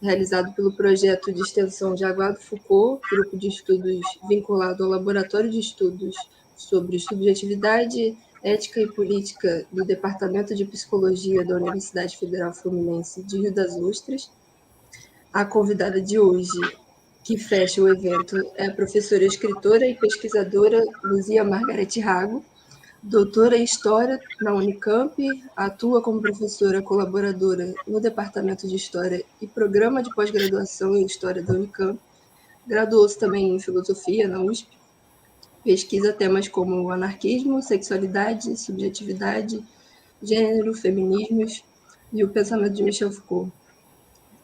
realizado pelo projeto de extensão Jaguar Foucault, grupo de estudos vinculado ao Laboratório de Estudos sobre Subjetividade, Ética e Política do Departamento de Psicologia da Universidade Federal Fluminense de Rio das Ostras. A convidada de hoje, que fecha o evento, é a professora, escritora e pesquisadora Luzia Margarete Rago, doutora em História na Unicamp, atua como professora colaboradora no Departamento de História e Programa de Pós-Graduação em História da Unicamp, graduou-se também em Filosofia na USP, pesquisa temas como anarquismo, sexualidade, subjetividade, gênero, feminismos e o pensamento de Michel Foucault.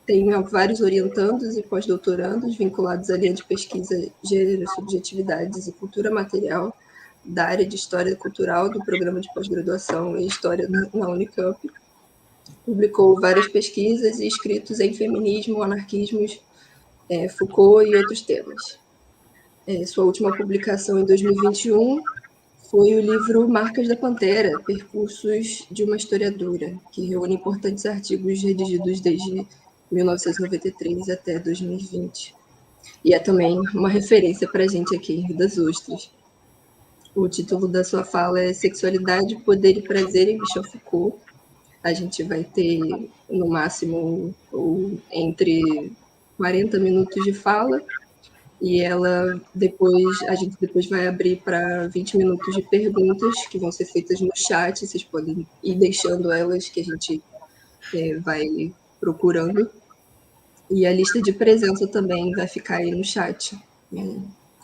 Tem vários orientandos e pós-doutorandos vinculados à linha de pesquisa Gênero, Subjetividades e Cultura Material, da área de História Cultural do Programa de Pós-Graduação em História na Unicamp. Publicou várias pesquisas e escritos em feminismo, anarquismos, Foucault e outros temas. Sua última publicação em 2021 foi o livro Marcas da Pantera, Percursos de uma Historiadora, que reúne importantes artigos redigidos desde 1993 até 2020. E é também uma referência para a gente aqui em Rio das Ostras. O título da sua fala é Sexualidade, Poder e Prazer em Michel Foucault. A gente vai ter, no máximo, entre 40 minutos de fala, e a gente depois vai abrir para 20 minutos de perguntas que vão ser feitas no chat, vocês podem ir deixando elas que a gente vai procurando. E a lista de presença também vai ficar aí no chat.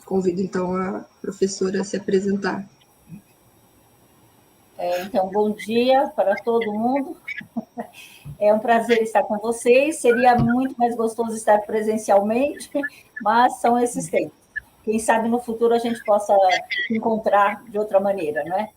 Convido, então, a professora a se apresentar. Então, bom dia para todo mundo. É um prazer estar com vocês. Seria muito mais gostoso estar presencialmente, mas são esses tempos. Quem sabe no futuro a gente possa se encontrar de outra maneira, né?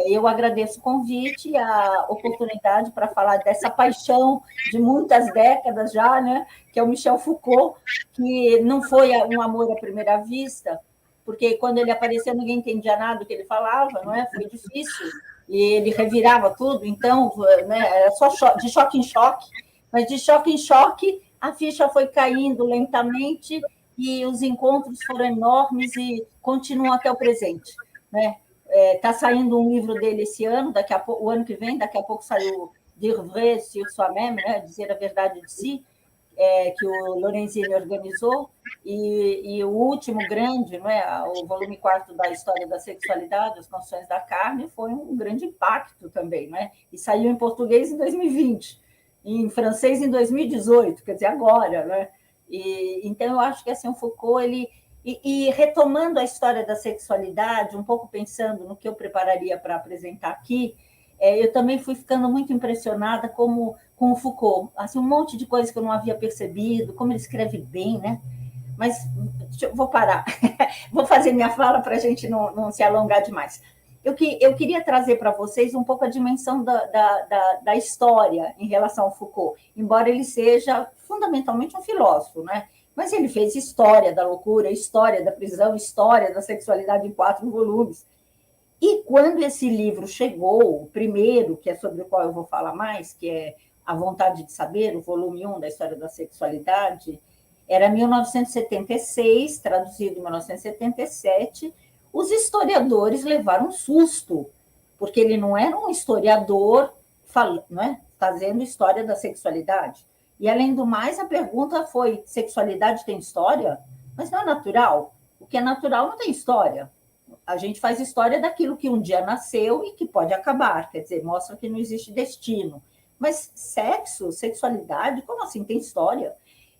Eu agradeço o convite e a oportunidade para falar dessa paixão de muitas décadas já, né? Que é o Michel Foucault, que não foi um amor à primeira vista, porque quando ele apareceu ninguém entendia nada do que ele falava, não é? Foi difícil. E ele revirava tudo, então, né, era só de choque em choque, mas de choque em choque a ficha foi caindo lentamente e os encontros foram enormes e continuam até o presente. Né? Está saindo um livro dele esse ano, daqui a pouco, o ano que vem, daqui a pouco saiu Dire vrai sur soi-même, né? Dizer a verdade de si, que o Lorenzini organizou, e o último grande, não é, o volume 4 da História da Sexualidade, As Construções da Carne, foi um grande impacto também, não é? E saiu em português em 2020, em francês em 2018, quer dizer, agora, né? Então, eu acho que assim, o Foucault, ele... E retomando a história da sexualidade, um pouco pensando no que eu prepararia para apresentar aqui, eu também fui ficando muito impressionada com o Foucault, assim, um monte de coisas que eu não havia percebido, como ele escreve bem, né? Mas vou parar, vou fazer minha fala para a gente não se alongar demais. Eu queria trazer para vocês um pouco a dimensão da história em relação ao Foucault, embora ele seja fundamentalmente um filósofo, né? Mas ele fez história da loucura, história da prisão, história da sexualidade em 4 volumes. E quando esse livro chegou, o primeiro, que é sobre o qual eu vou falar mais, que é A Vontade de Saber, o volume 1 da História da Sexualidade, era 1976, traduzido em 1977, os historiadores levaram um susto, porque ele não era um historiador fazendo história da sexualidade. E, além do mais, a pergunta foi, sexualidade tem história? Mas não é natural. O que é natural não tem história. A gente faz história daquilo que um dia nasceu e que pode acabar, quer dizer, mostra que não existe destino. Mas sexo, sexualidade, como assim tem história?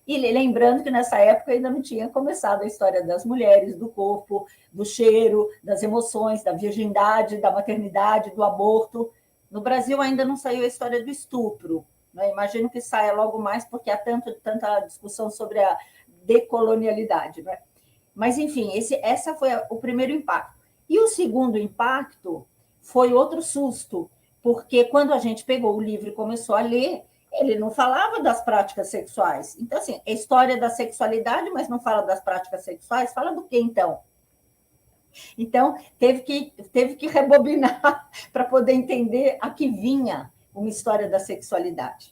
E lembrando que nessa época ainda não tinha começado a história das mulheres, do corpo, do cheiro, das emoções, da virgindade, da maternidade, do aborto. No Brasil ainda não saiu a história do estupro. Né? Imagino que saia logo mais, porque há tanta discussão sobre a decolonialidade. Né? Mas, enfim, esse foi o primeiro impacto. E o segundo impacto foi outro susto, porque quando a gente pegou o livro e começou a ler, ele não falava das práticas sexuais. Então, assim, é história da sexualidade, mas não fala das práticas sexuais, fala do quê, então? Então, teve que rebobinar para poder entender a que vinha uma história da sexualidade.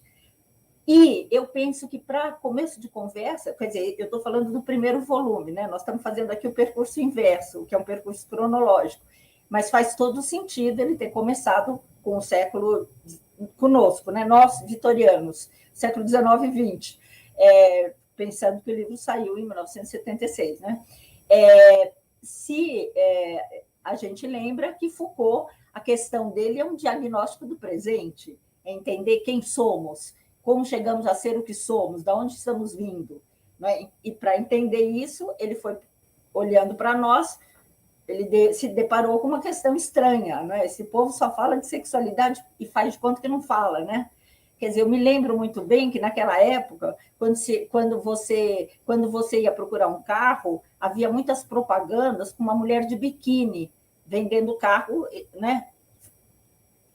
E eu penso que, para começo de conversa, quer dizer, eu estou falando do primeiro volume, né? Nós estamos fazendo aqui o percurso inverso, que é um percurso cronológico, mas faz todo sentido ele ter começado com o século conosco, né? Nós, vitorianos, século XIX e XX, pensando que o livro saiu em 1976, né? A gente lembra que Foucault, a questão dele é um diagnóstico do presente, é entender quem somos, como chegamos a ser o que somos, de onde estamos vindo. Né? E para entender isso, ele foi olhando para nós, ele se deparou com uma questão estranha. Né? Esse povo só fala de sexualidade e faz de conta que não fala. Né? Quer dizer, eu me lembro muito bem que naquela época, quando você ia procurar um carro, havia muitas propagandas com uma mulher de biquíni vendendo carro, né?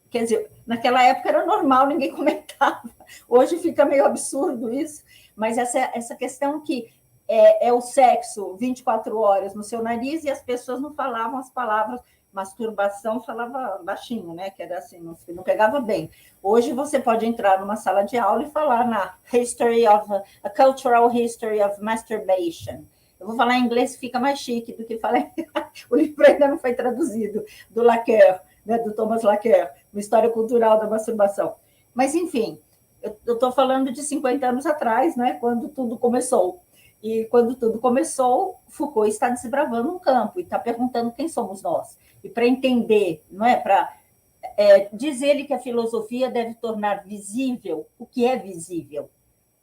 Quer dizer, naquela época era normal, ninguém comentava. Hoje fica meio absurdo isso, mas essa questão que é o sexo 24 horas no seu nariz e as pessoas não falavam as palavras masturbação, falava baixinho, né? Que era assim, não pegava bem. Hoje você pode entrar numa sala de aula e falar na a cultural history of masturbation. Eu vou falar em inglês, fica mais chique do que falar. O livro ainda não foi traduzido, do Laqueur, né, do Thomas Laqueur, uma história cultural da masturbação. Mas, enfim, eu estou falando de 50 anos atrás, né, quando tudo começou. E quando tudo começou, Foucault está desbravando um campo e está perguntando quem somos nós. E para entender, não é? Para diz ele que a filosofia deve tornar visível o que é visível.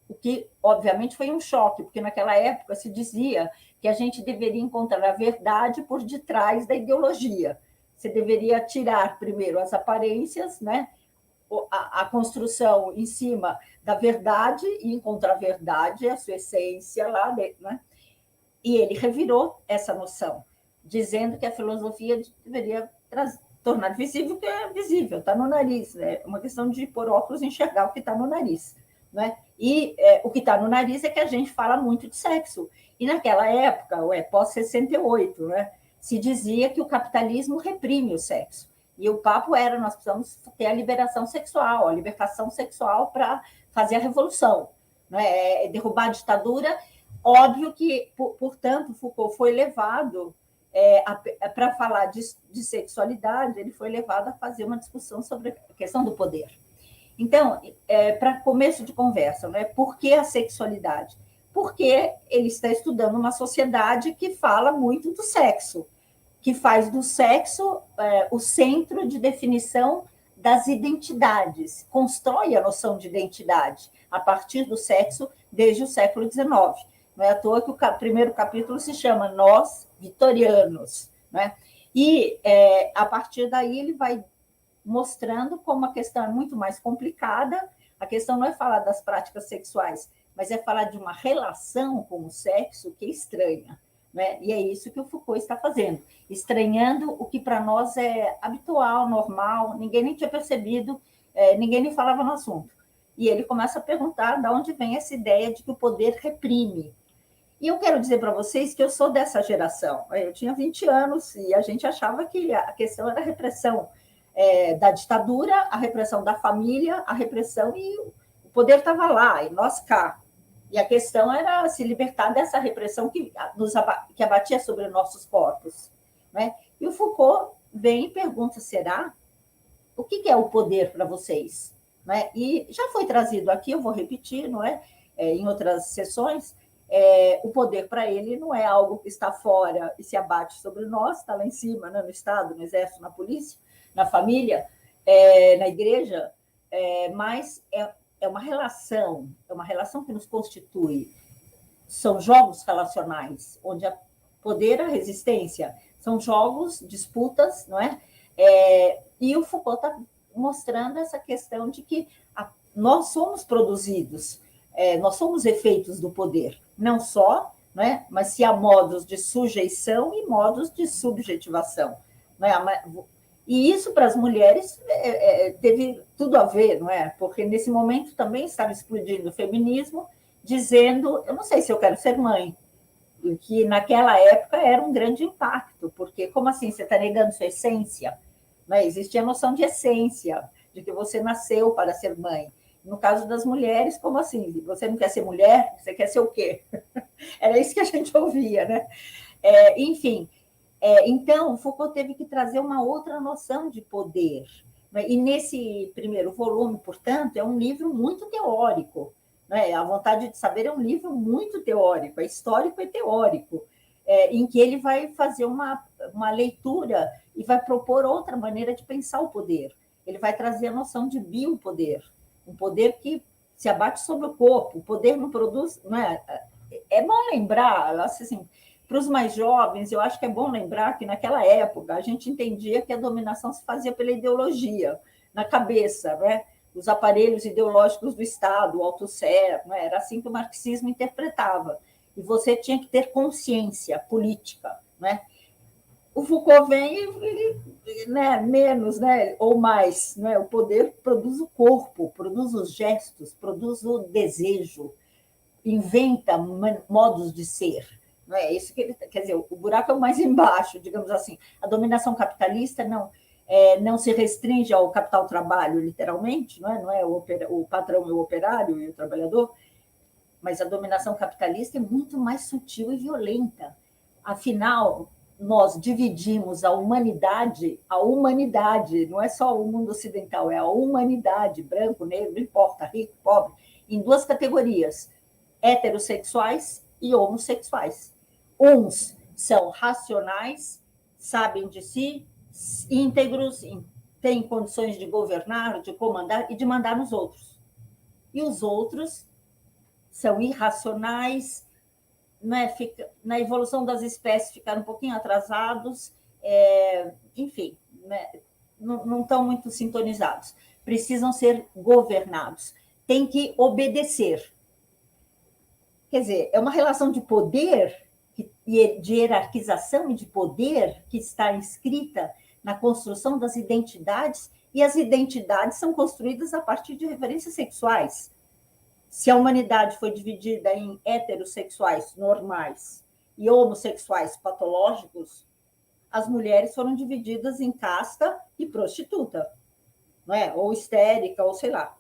O que, obviamente, foi um choque, porque naquela época se dizia que a gente deveria encontrar a verdade por detrás da ideologia. Você deveria tirar primeiro as aparências, né? A construção em cima da verdade e encontrar a verdade, a sua essência lá dentro. Né? E ele revirou essa noção, dizendo que a filosofia deveria tornar visível o que é visível, está no nariz. É, né? Uma questão de pôr óculos e enxergar o que está no nariz. Né? E o que está no nariz é que a gente fala muito de sexo. E naquela época, pós-68, né, se dizia que o capitalismo reprime o sexo. E o papo era, nós precisamos ter a liberação sexual, a libertação sexual para fazer a revolução, né? Derrubar a ditadura. Óbvio que, portanto, Foucault foi levado, para falar de sexualidade, ele foi levado a fazer uma discussão sobre a questão do poder. Então, para começo de conversa, né? Por que a sexualidade? Porque ele está estudando uma sociedade que fala muito do sexo, que faz do sexo o centro de definição das identidades, constrói a noção de identidade a partir do sexo desde o século XIX. Não é à toa que o primeiro capítulo se chama Nós, Vitorianos. Né? E, a partir daí, ele vai mostrando como a questão é muito mais complicada. A questão não é falar das práticas sexuais, mas é falar de uma relação com o sexo que é estranha. Né? E é isso que o Foucault está fazendo, estranhando o que para nós é habitual, normal, ninguém nem tinha percebido, ninguém nem falava no assunto. E ele começa a perguntar de onde vem essa ideia de que o poder reprime. E eu quero dizer para vocês que eu sou dessa geração. Eu tinha 20 anos e a gente achava que a questão era a repressão da ditadura, a repressão da família, a repressão, e o poder estava lá, e nós cá. E a questão era se libertar dessa repressão que abatia sobre nossos corpos. Né? E o Foucault vem e pergunta, será? O que é o poder para vocês? Né? E já foi trazido aqui, eu vou repetir, não é? Em outras sessões, o poder para ele não é algo que está fora e se abate sobre nós, está lá em cima, né? No Estado, no Exército, na polícia, na família, na igreja, mas é uma relação que nos constitui. São jogos relacionais, onde o poder, a resistência, são jogos, disputas, não é? E o Foucault está mostrando essa questão de que nós somos produzidos, nós somos efeitos do poder, não só, não é? Mas se há modos de sujeição e modos de subjetivação. Não é? E isso, para as mulheres, teve tudo a ver, não é? Porque nesse momento também estava explodindo o feminismo, dizendo, eu não sei se eu quero ser mãe, que naquela época era um grande impacto, porque como assim, você está negando sua essência? Não é? Existia a noção de essência, de que você nasceu para ser mãe. No caso das mulheres, como assim? Você não quer ser mulher? Você quer ser o quê? Era isso que a gente ouvia, né? Enfim, então, Foucault teve que trazer uma outra noção de poder. E nesse primeiro volume, portanto, é um livro muito teórico. Né? A Vontade de Saber é um livro muito teórico, é histórico e teórico, em que ele vai fazer uma leitura e vai propor outra maneira de pensar o poder. Ele vai trazer a noção de biopoder, um poder que se abate sobre o corpo. O poder não produz... Não é bom lembrar, assim, para os mais jovens, eu acho que é bom lembrar que, naquela época, a gente entendia que a dominação se fazia pela ideologia, na cabeça, né? Os aparelhos ideológicos do Estado, o althusser, né? Era assim que o marxismo interpretava. E você tinha que ter consciência política. Né? O Foucault vem e né, menos, né, ou mais. Né? O poder produz o corpo, produz os gestos, produz o desejo, inventa modos de ser. Não é isso que ele, quer dizer, o buraco é o mais embaixo, digamos assim. A dominação capitalista não se restringe ao capital-trabalho, literalmente, não é o patrão e o operário e o trabalhador, mas a dominação capitalista é muito mais sutil e violenta. Afinal, nós dividimos a humanidade, não é só o mundo ocidental, é a humanidade, branco, negro, não importa, rico, pobre, em duas categorias, heterossexuais e homossexuais. Uns são racionais, sabem de si, íntegros, têm condições de governar, de comandar e de mandar nos outros. E os outros são irracionais, né? Na evolução das espécies ficaram um pouquinho atrasados, enfim, né? Não estão muito sintonizados. Precisam ser governados, têm que obedecer. Quer dizer, é uma relação de poder, de hierarquização e de poder que está inscrita na construção das identidades, e as identidades são construídas a partir de referências sexuais. Se a humanidade foi dividida em heterossexuais normais e homossexuais patológicos, as mulheres foram divididas em casta e prostituta, não é? Ou histérica, ou sei lá.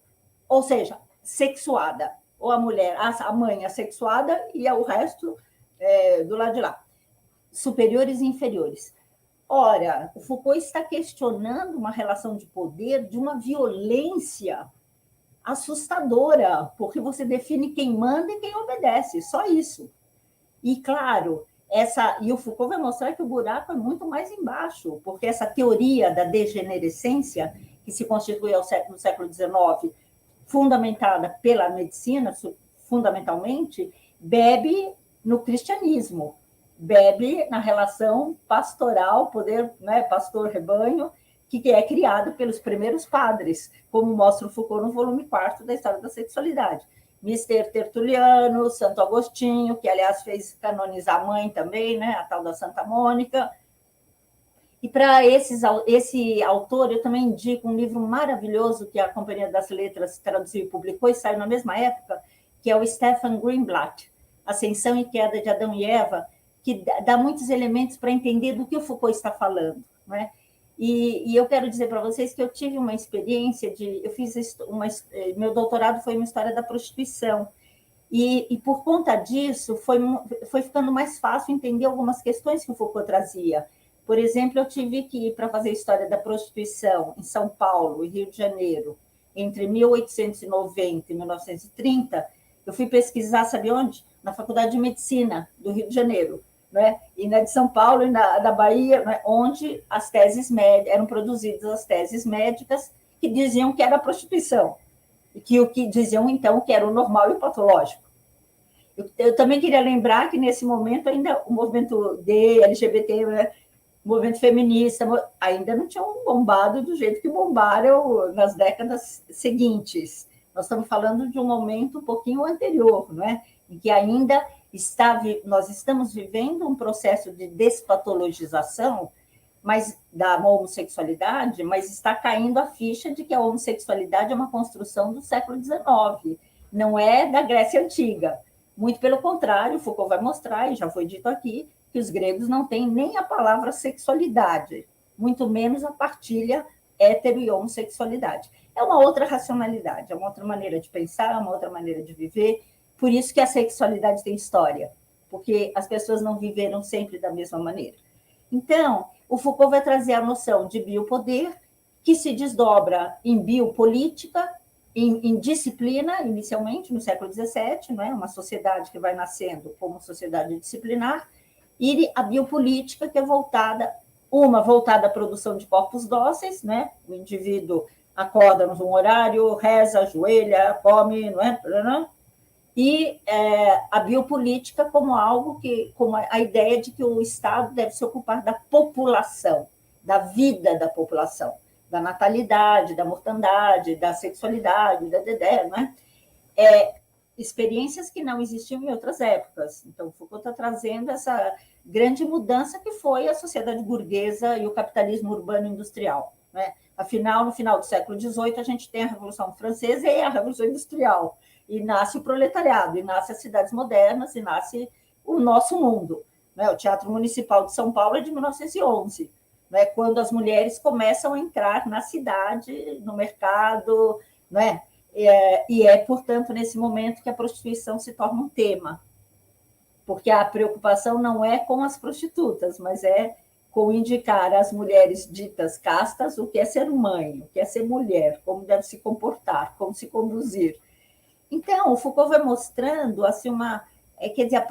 Ou seja, sexuada. Ou a mulher, a mãe assexuada e o resto do lado de lá. Superiores e inferiores. Ora, o Foucault está questionando uma relação de poder de uma violência assustadora, porque você define quem manda e quem obedece, só isso. E, claro, e o Foucault vai mostrar que o buraco é muito mais embaixo, porque essa teoria da degenerescência, que se constitui no século XIX, fundamentada pela medicina, fundamentalmente, bebe no cristianismo, bebe na relação pastoral, poder, né, pastor-rebanho, que é criado pelos primeiros padres, como mostra o Foucault no volume 4 da História da Sexualidade. Mister Tertuliano, Santo Agostinho, que, aliás, fez canonizar a mãe também, né, a tal da Santa Mônica. E para esse autor, eu também indico um livro maravilhoso que a Companhia das Letras traduziu e publicou, e saiu na mesma época, que é o Stefan Greenblatt, Ascensão e Queda de Adão e Eva, que dá muitos elementos para entender do que o Foucault está falando. Né? E eu quero dizer para vocês que eu tive uma experiência meu doutorado foi uma história da prostituição, e por conta disso foi ficando mais fácil entender algumas questões que o Foucault trazia. Por exemplo, eu tive que ir para fazer história da prostituição em São Paulo e Rio de Janeiro, entre 1890 e 1930, eu fui pesquisar, sabe onde? Na Faculdade de Medicina do Rio de Janeiro, né? E na de São Paulo e da Bahia, né? Onde as teses médicas eram produzidas, as teses médicas que diziam que era prostituição, e que diziam, então, que era o normal e o patológico. Eu também queria lembrar que, nesse momento, ainda o movimento LGBT, né? O movimento feminista ainda não tinham bombado do jeito que bombaram nas décadas seguintes. Nós estamos falando de um momento um pouquinho anterior, não é? Em que ainda nós estamos vivendo um processo de despatologização da homossexualidade, mas está caindo a ficha de que a homossexualidade é uma construção do século XIX, não é da Grécia Antiga. Muito pelo contrário, Foucault vai mostrar, e já foi dito aqui, que os gregos não têm nem a palavra sexualidade, muito menos a partilha hétero e homossexualidade. é uma outra racionalidade, é uma outra maneira de pensar, é uma outra maneira de viver. Por isso que a sexualidade tem história, porque as pessoas não viveram sempre da mesma maneira. Então, o Foucault vai trazer a noção de biopoder, que se desdobra em biopolítica, em disciplina, inicialmente, no século XVII, não é? Uma sociedade que vai nascendo como sociedade disciplinar, e a biopolítica, que é voltada à produção de corpos dóceis, né? O indivíduo acorda num horário, reza, ajoelha, come, não é? E a biopolítica como algo que, como a ideia de que o Estado deve se ocupar da população, da vida da população, da natalidade, da mortandade, da sexualidade, da dedé, né? Experiências que não existiam em outras épocas. Então, Foucault está trazendo essa grande mudança que foi a sociedade burguesa e o capitalismo urbano-industrial, né? Afinal, no final do século XVIII, a gente tem a Revolução Francesa e a Revolução Industrial, e nasce o proletariado, e nasce as cidades modernas, e nasce o nosso mundo, né? O Teatro Municipal de São Paulo é de 1911, né? Quando as mulheres começam a entrar na cidade, no mercado, né? Portanto, nesse momento que a prostituição se torna um tema, porque a preocupação não é com as prostitutas, mas é com indicar às mulheres ditas castas o que é ser mãe, o que é ser mulher, como deve se comportar, como se conduzir. Então, o Foucault vai mostrando assim, quer dizer,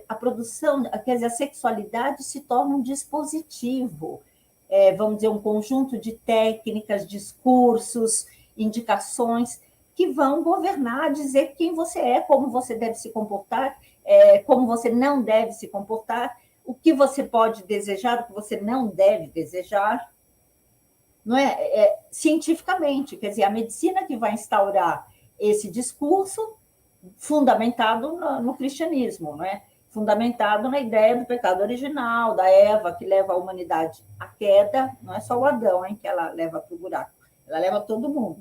a produção, quer dizer, a sexualidade se torna um dispositivo, vamos dizer, um conjunto de técnicas, discursos, indicações que vão governar, dizer quem você é, como você deve se comportar, como você não deve se comportar, o que você pode desejar, o que você não deve desejar, não é? Cientificamente, quer dizer, a medicina que vai instaurar esse discurso fundamentado no cristianismo, não é? Fundamentado na ideia do pecado original, da Eva, que leva a humanidade à queda, não é só o Adão, hein, que ela leva para o buraco, ela leva todo mundo.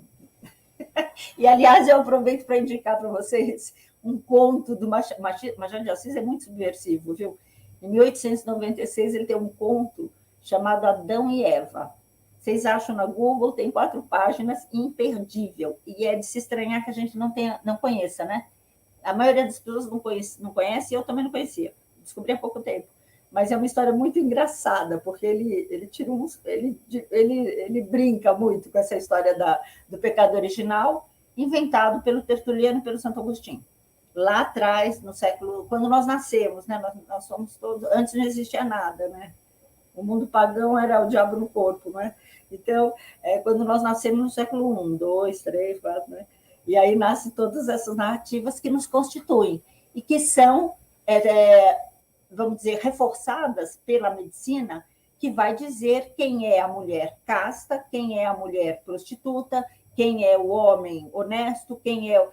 E, aliás, eu aproveito para indicar para vocês um conto do Machado de Assis, é muito subversivo, viu? Em 1896, ele tem um conto chamado Adão e Eva. Vocês acham na Google, tem 4 páginas, imperdível. E é de se estranhar que a gente não conheça, né? A maioria das pessoas não conhece, e eu também não conhecia. Descobri há pouco tempo. Mas é uma história muito engraçada, porque ele brinca muito com essa história do pecado original, inventado pelo Tertuliano e pelo Santo Agostinho. Lá atrás, no século... Quando nós nascemos, né? Nós somos todos... Antes não existia nada, né? O mundo pagão era o diabo no corpo, né? Então, quando nós nascemos no século I, II, III, IV, né? E aí nascem todas essas narrativas que nos constituem e que são, vamos dizer, reforçadas pela medicina, que vai dizer quem é a mulher casta, quem é a mulher prostituta, quem é o homem honesto, quem é...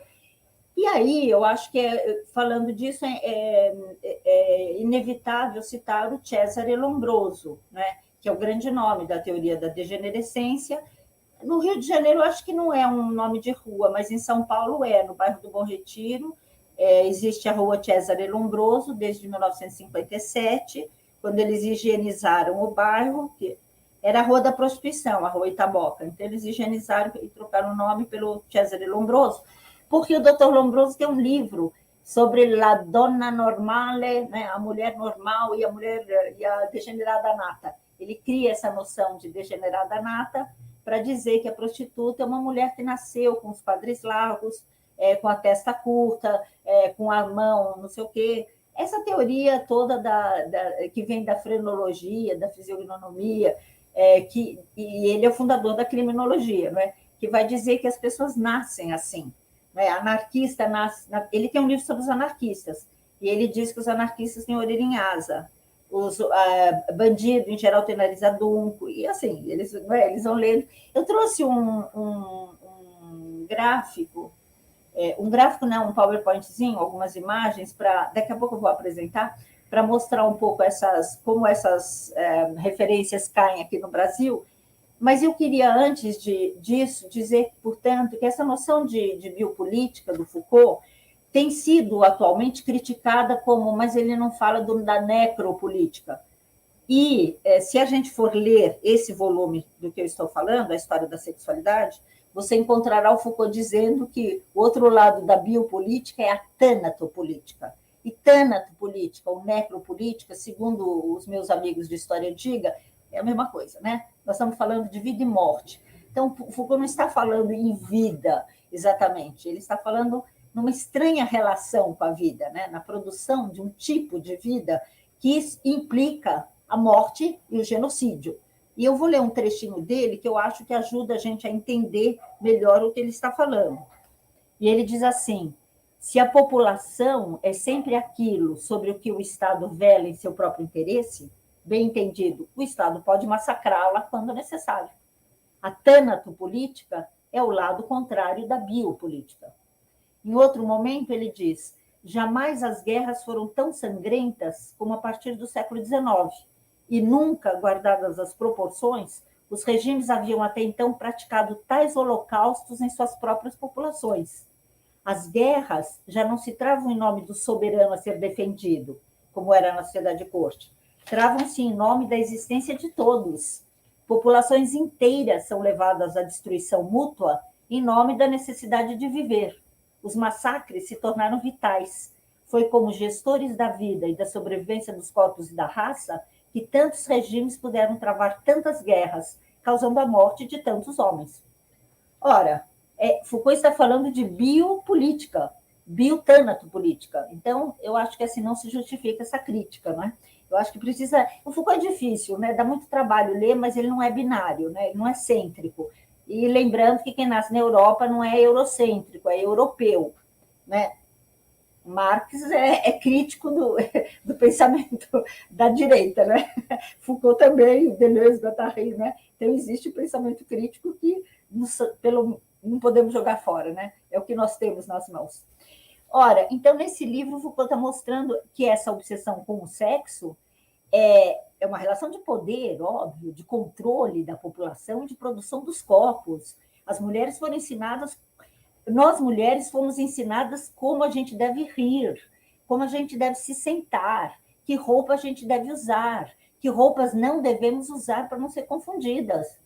E aí, eu acho que, falando disso, é inevitável citar o Cesare Lombroso, né? Que é o grande nome da teoria da degenerescência. No Rio de Janeiro, eu acho que não é um nome de rua, mas em São Paulo no bairro do Bom Retiro, existe a rua Cesare Lombroso, desde 1957, quando eles higienizaram o bairro, que era a Rua da Prostituição, a Rua Itaboca. Então, eles higienizaram e trocaram o nome pelo Cesare Lombroso, porque o Dr. Lombroso tem um livro sobre la donna normale, né, a mulher normal e a degenerada nata. Ele cria essa noção de degenerada nata para dizer que a prostituta é uma mulher que nasceu com os quadris largos, com a testa curta, com a mão não sei o quê. Essa teoria toda que vem da frenologia, da fisiognomia, e ele é o fundador da criminologia, não é? Que vai dizer que as pessoas nascem assim. Anarquista nasce... Ele tem um livro sobre os anarquistas, e ele diz que os anarquistas têm orelha em asa, os bandidos, em geral, têm nariz adunco, e assim, eles vão lendo. Eu trouxe um gráfico, um PowerPointzinho, algumas imagens, daqui a pouco eu vou apresentar, para mostrar um pouco como essas referências caem aqui no Brasil. Mas eu queria, antes disso, dizer, portanto, que essa noção de biopolítica do Foucault tem sido atualmente criticada mas ele não fala da necropolítica. E se a gente for ler esse volume do que eu estou falando, a história da sexualidade, você encontrará o Foucault dizendo que o outro lado da biopolítica é a tanatopolítica. E tanatopolítica ou necropolítica, segundo os meus amigos de história antiga, é a mesma coisa, né? Nós estamos falando de vida e morte. Então, Foucault não está falando em vida, exatamente. Ele está falando numa estranha relação com a vida, né? Na produção de um tipo de vida que implica a morte e o genocídio. E eu vou ler um trechinho dele que eu acho que ajuda a gente a entender melhor o que ele está falando. E ele diz assim: se a população é sempre aquilo sobre o que o Estado vela em seu próprio interesse, bem entendido, o Estado pode massacrá-la quando necessário. A tanatopolítica é o lado contrário da biopolítica. Em outro momento, ele diz: jamais as guerras foram tão sangrentas como a partir do século XIX, e nunca, guardadas as proporções, os regimes haviam até então praticado tais holocaustos em suas próprias populações. As guerras já não se travam em nome do soberano a ser defendido, como era na sociedade de corte. Travam-se em nome da existência de todos. Populações inteiras são levadas à destruição mútua em nome da necessidade de viver. Os massacres se tornaram vitais. Foi como gestores da vida e da sobrevivência dos corpos e da raça que tantos regimes puderam travar tantas guerras, causando a morte de tantos homens. Ora, Foucault está falando de biopolítica, biotanatopolítica. Então, eu acho que assim não se justifica essa crítica, né? Eu acho que precisa... O Foucault é difícil, né? Dá muito trabalho ler, mas ele não é binário, né? Ele não é cêntrico. E lembrando que quem nasce na Europa não é eurocêntrico, é europeu, né? Marx é crítico do pensamento da direita, né? Foucault também, Deleuze, Guattari, né? Então, existe o pensamento crítico que não podemos jogar fora, né? É o que nós temos nas mãos. Ora, então, nesse livro, Foucault está mostrando que essa obsessão com o sexo é uma relação de poder, óbvio, de controle da população e de produção dos corpos. As mulheres foram ensinadas... Nós, mulheres, fomos ensinadas como a gente deve rir, como a gente deve se sentar, que roupa a gente deve usar, que roupas não devemos usar para não ser confundidas.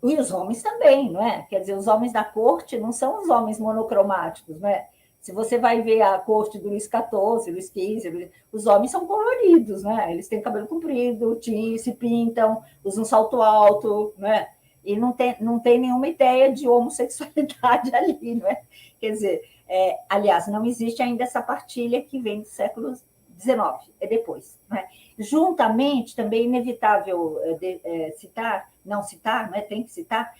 E os homens também, não é? Quer dizer, os homens da corte não são os homens monocromáticos, não é? Se você vai ver a corte do Luís XIV, Luís XV, os homens são coloridos, né? Eles têm cabelo comprido, se pintam, usam salto alto, né? E não tem nenhuma ideia de homossexualidade ali, não é? Quer dizer, aliás, não existe ainda essa partilha que vem do século XIX, é depois. Né? Juntamente, também é inevitável não citar, né? Tem que citar,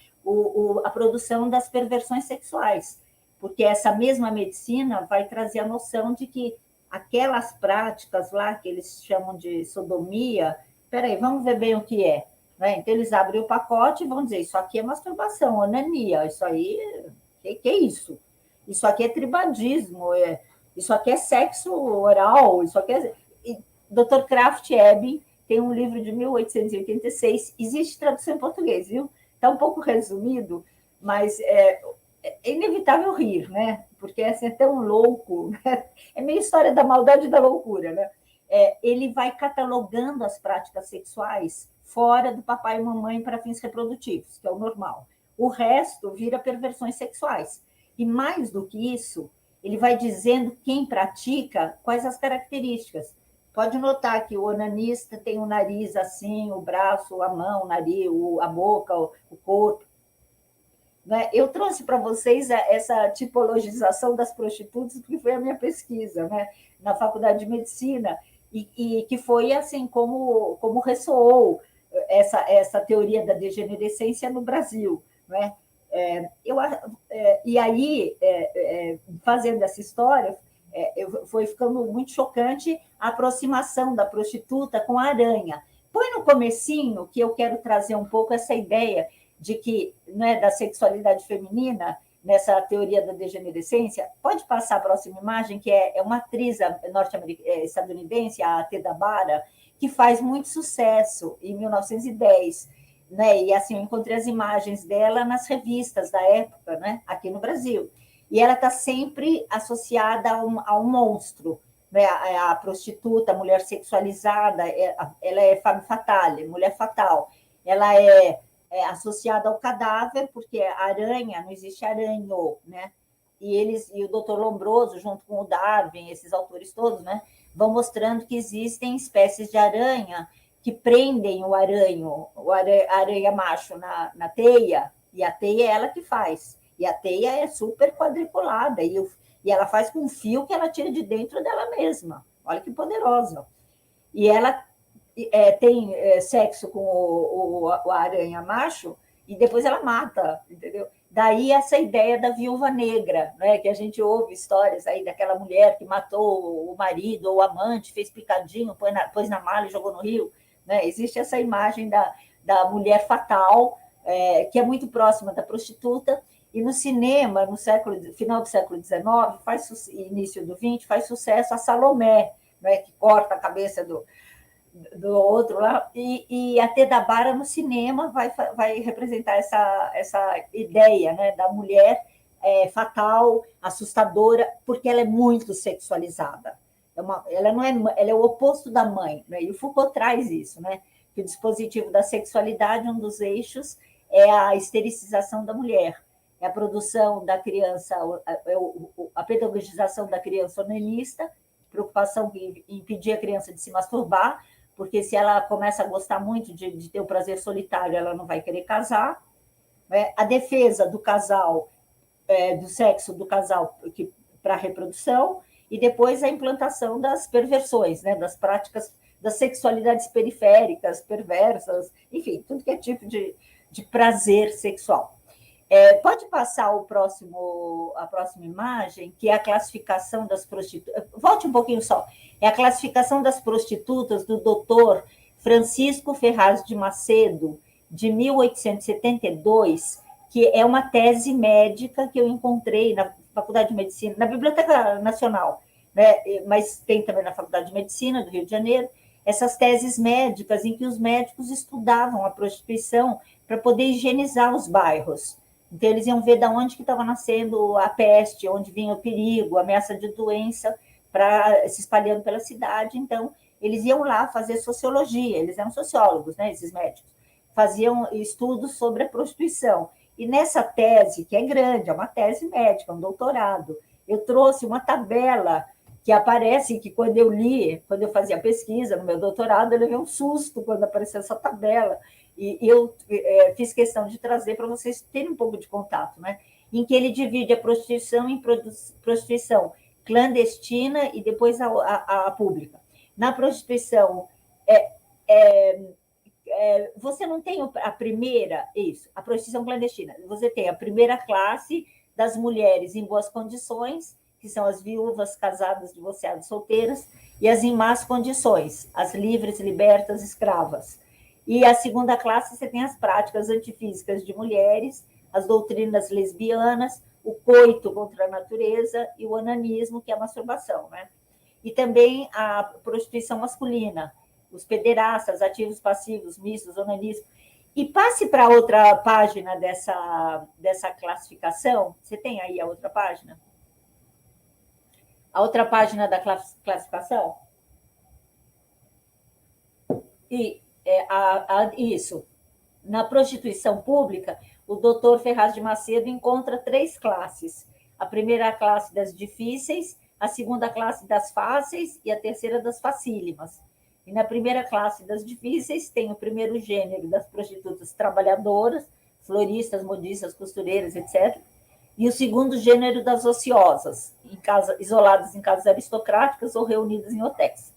a produção das perversões sexuais, porque essa mesma medicina vai trazer a noção de que aquelas práticas lá que eles chamam de sodomia, peraí, vamos ver bem o que é. Então, eles abrem o pacote e vão dizer: isso aqui é masturbação, onania, isso aí, que é isso? Isso aqui é tribadismo, isso aqui é sexo oral, isso aqui é... Dr. Kraft Ebing tem um livro de 1886, existe tradução em português, viu? Está um pouco resumido, mas é inevitável rir, né? Porque assim, é tão louco, né? É meio história da maldade e da loucura, né? Ele vai catalogando as práticas sexuais fora do papai e mamãe para fins reprodutivos, que é o normal. O resto vira perversões sexuais. E mais do que isso, ele vai dizendo quem pratica, quais as características. Pode notar que o onanista tem o nariz assim, o braço, a mão, o nariz, a boca, o corpo. Eu trouxe para vocês essa tipologização das prostitutas, porque foi a minha pesquisa, né, na Faculdade de Medicina, e que foi assim como ressoou essa teoria da degenerescência no Brasil. Né? E aí, fazendo essa história, foi ficando muito chocante a aproximação da prostituta com a aranha. Põe no comecinho que eu quero trazer um pouco essa ideia de que, né, da sexualidade feminina, nessa teoria da degenerescência. Pode passar a próxima imagem, que é uma atriz estadunidense, a Teda Bara, que faz muito sucesso em 1910. Né? E assim, eu encontrei as imagens dela nas revistas da época, né, aqui no Brasil. E ela está sempre associada a um monstro, né? A prostituta, a mulher sexualizada, ela é femme fatale, mulher fatal. Ela é associada ao cadáver, porque a aranha, não existe aranho, né? E o Dr. Lombroso, junto com o Darwin, esses autores todos, né, vão mostrando que existem espécies de aranha que prendem o aranho, a aranha macho na teia, e a teia é ela que faz. E a teia é super quadriculada, e ela faz com um fio que ela tira de dentro dela mesma. Olha que poderosa. E ela tem sexo com a aranha macho, e depois ela mata, entendeu? Daí essa ideia da viúva negra, né? Que a gente ouve histórias aí daquela mulher que matou o marido ou o amante, fez picadinho, pôs na mala e jogou no rio. Né? Existe essa imagem da mulher fatal, que é muito próxima da prostituta, e no cinema, final do século XIX, início do XX, faz sucesso a Salomé, né? Que corta a cabeça do outro lá, e a Tedabara no cinema vai representar essa ideia, né, da mulher fatal, assustadora, porque ela é muito sexualizada. Ela é o oposto da mãe, né? E o Foucault traz isso, né? Que o dispositivo da sexualidade, um dos eixos, é a esterilização da mulher, é a produção da criança, a pedagogização da criança onanista, preocupação em impedir a criança de se masturbar, porque se ela começa a gostar muito de ter o prazer solitário, ela não vai querer casar. Né? A defesa do casal, do sexo do casal para a reprodução, e depois a implantação das perversões, né? Das práticas, das sexualidades periféricas, perversas, enfim, tudo que é tipo de prazer sexual. Pode passar a próxima imagem, que é a classificação das prostitutas. Volte um pouquinho só. É a classificação das prostitutas do doutor Francisco Ferraz de Macedo, de 1872, que é uma tese médica que eu encontrei na Faculdade de Medicina, na Biblioteca Nacional, né? Mas tem também na Faculdade de Medicina do Rio de Janeiro, essas teses médicas em que os médicos estudavam a prostituição para poder higienizar os bairros. Então, eles iam ver de onde que estava nascendo a peste, onde vinha o perigo, a ameaça de doença, se espalhando pela cidade. Então, eles iam lá fazer sociologia, eles eram sociólogos, né, esses médicos, faziam estudos sobre a prostituição. E nessa tese, que é grande, é uma tese médica, um doutorado, eu trouxe uma tabela que aparece, que quando eu li, quando eu fazia pesquisa no meu doutorado, eu levei um susto quando apareceu essa tabela, e eu fiz questão de trazer para vocês terem um pouco de contato, né? Em que ele divide a prostituição em prostituição clandestina e depois a pública. Na prostituição, você não tem a primeira, a prostituição clandestina, você tem a primeira classe das mulheres em boas condições, que são as viúvas, casadas, divorciadas, solteiras, e as em más condições, as livres, libertas, escravas. E a segunda classe, você tem as práticas antifísicas de mulheres, as doutrinas lesbianas, o coito contra a natureza e o onanismo, que é a masturbação, né? E também a prostituição masculina, os pederastas, ativos, passivos, mistos, onanismo. E passe para outra página dessa classificação. Você tem aí a outra página? A outra página da classificação? Isso. Na prostituição pública, o doutor Ferraz de Macedo encontra 3 classes. A primeira classe das difíceis, a segunda classe das fáceis e a terceira das facílimas. E na primeira classe das difíceis tem o primeiro gênero das prostitutas trabalhadoras, floristas, modistas, costureiras, etc. E o segundo gênero das ociosas, isoladas em casas aristocráticas ou reunidas em hotéis.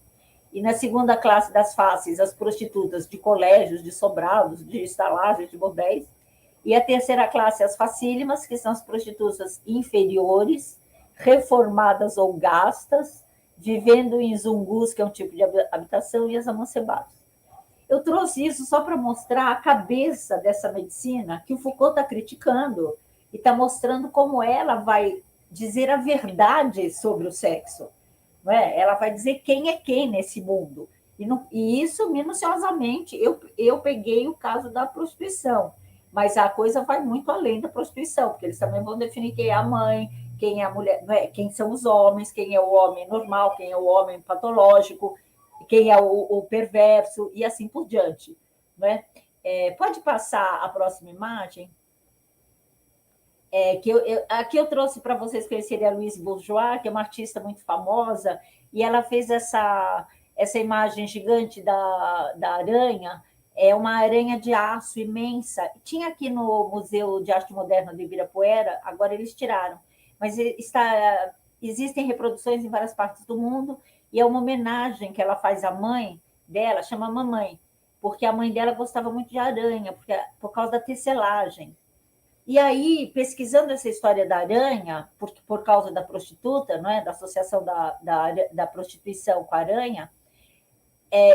E na segunda classe das fáceis, as prostitutas de colégios, de sobrados, de estalagens, de bordéis. E a terceira classe, as facílimas, que são as prostitutas inferiores, reformadas ou gastas, vivendo em zungus, que é um tipo de habitação, e as amancebadas. Eu trouxe isso só para mostrar a cabeça dessa medicina que o Foucault está criticando e está mostrando como ela vai dizer a verdade sobre o sexo. Não é? Ela vai dizer quem é quem nesse mundo. E isso, minuciosamente, eu peguei o caso da prostituição, mas a coisa vai muito além da prostituição, porque eles também vão definir quem é a mãe, quem é a mulher, não é? Quem são os homens, quem é o homem normal, quem é o homem patológico, quem é o perverso, e assim por diante. Não é? Pode passar a próxima imagem? Aqui eu trouxe para vocês conhecerem a Louise Bourgeois, que é uma artista muito famosa, e ela fez essa imagem gigante da aranha, é uma aranha de aço imensa. Tinha aqui no Museu de Arte Moderna de Ibirapuera, agora eles tiraram, mas existem reproduções em várias partes do mundo, e é uma homenagem que ela faz à mãe dela, chama Mamãe, porque a mãe dela gostava muito de aranha, por causa da tecelagem. E aí, pesquisando essa história da aranha, por causa da prostituta, não é? Da associação da prostituição com a aranha,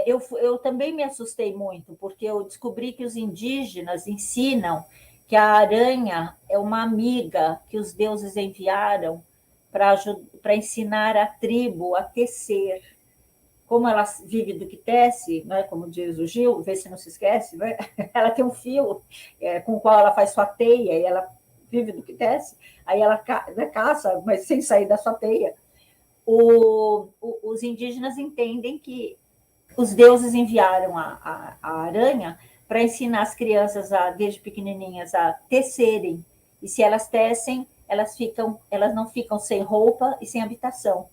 eu também me assustei muito, porque eu descobri que os indígenas ensinam que a aranha é uma amiga que os deuses enviaram para ensinar a tribo a tecer. Como ela vive do que tece, né, como diz o Gil, vê se não se esquece, né? Ela tem um fio com o qual ela faz sua teia e ela vive do que tece, aí ela caça, mas sem sair da sua teia. Os indígenas entendem que os deuses enviaram a aranha para ensinar as crianças, desde pequenininhas, a tecerem. E se elas tecem, elas não ficam sem roupa e sem habitação.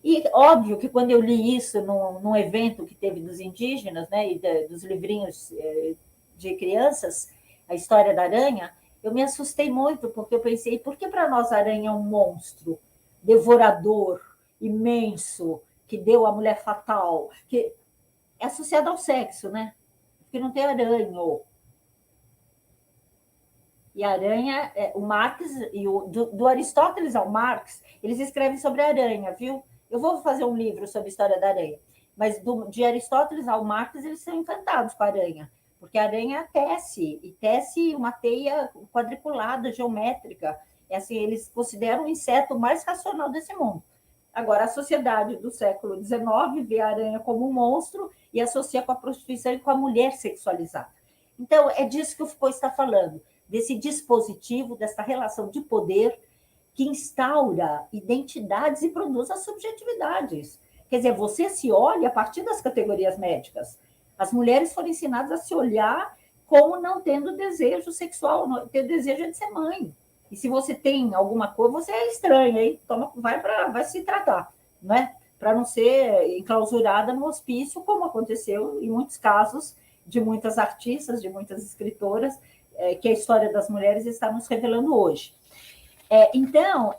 E óbvio que quando eu li isso num evento que teve dos indígenas, né, e dos livrinhos de crianças, a história da aranha, eu me assustei muito, porque eu pensei, por que para nós a aranha é um monstro devorador, imenso, que deu a mulher fatal, que é associado ao sexo, né? Porque não tem aranho. E a aranha, o Marx, do Aristóteles ao Marx, eles escrevem sobre a aranha, viu? Eu vou fazer um livro sobre a história da aranha, mas de Aristóteles ao Marx, eles são encantados com a aranha, porque a aranha tece uma teia quadriculada, geométrica. Assim, eles consideram o inseto mais racional desse mundo. Agora, a sociedade do século XIX vê a aranha como um monstro e associa com a prostituição e com a mulher sexualizada. Então, é disso que o Foucault está falando, desse dispositivo, dessa relação de poder que instaura identidades e produz as subjetividades. Quer dizer, você se olha a partir das categorias médicas. As mulheres foram ensinadas a se olhar como não tendo desejo sexual, não ter desejo de ser mãe. E se você tem alguma coisa, você é estranha, aí vai se tratar, não é? Para não ser enclausurada no hospício, como aconteceu em muitos casos de muitas artistas, de muitas escritoras, que a história das mulheres está nos revelando hoje. Então,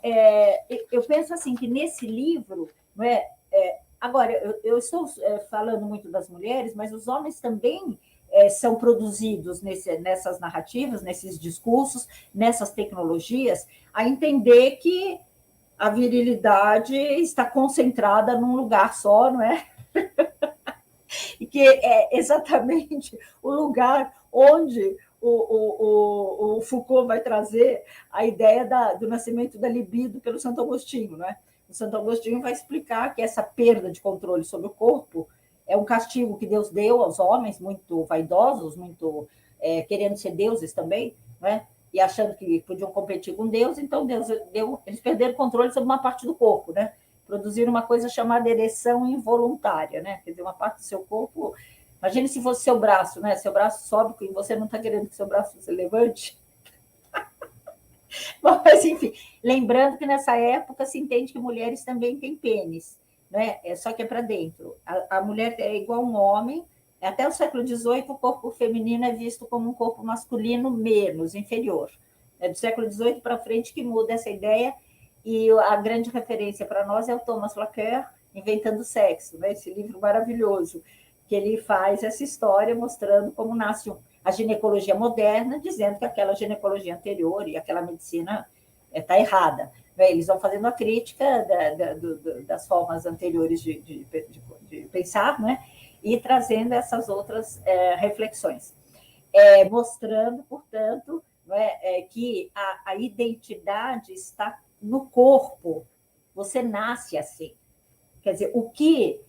eu penso assim que nesse livro, não é, agora, eu estou falando muito das mulheres, mas os homens também são produzidos nessas narrativas, nesses discursos, nessas tecnologias, a entender que a virilidade está concentrada num lugar só, não é? E que é exatamente o lugar onde o Foucault vai trazer a ideia do nascimento da libido pelo Santo Agostinho, né? O Santo Agostinho vai explicar que essa perda de controle sobre o corpo é um castigo que Deus deu aos homens muito vaidosos, muito querendo ser deuses também, né? E achando que podiam competir com Deus, então Deus eles perderam o controle sobre uma parte do corpo, né? Produziram uma coisa chamada ereção involuntária, né? Quer dizer, uma parte do seu corpo. Imagine se fosse seu braço, né? Seu braço sobe e você não está querendo que seu braço se levante. Mas, enfim, lembrando que nessa época se entende que mulheres também têm pênis, né? Só que é para dentro. A mulher é igual a um homem. Até o século XVIII, o corpo feminino é visto como um corpo masculino menos, inferior. É do século XVIII para frente que muda essa ideia, e a grande referência para nós é o Thomas Laqueur, Inventando o Sexo, né? Esse livro maravilhoso, que ele faz essa história mostrando como nasce a ginecologia moderna, dizendo que aquela ginecologia anterior e aquela medicina está errada. Eles vão fazendo a crítica das formas anteriores de pensar, né? E trazendo essas outras reflexões. Mostrando, portanto, que a identidade está no corpo, você nasce assim. Quer dizer, o que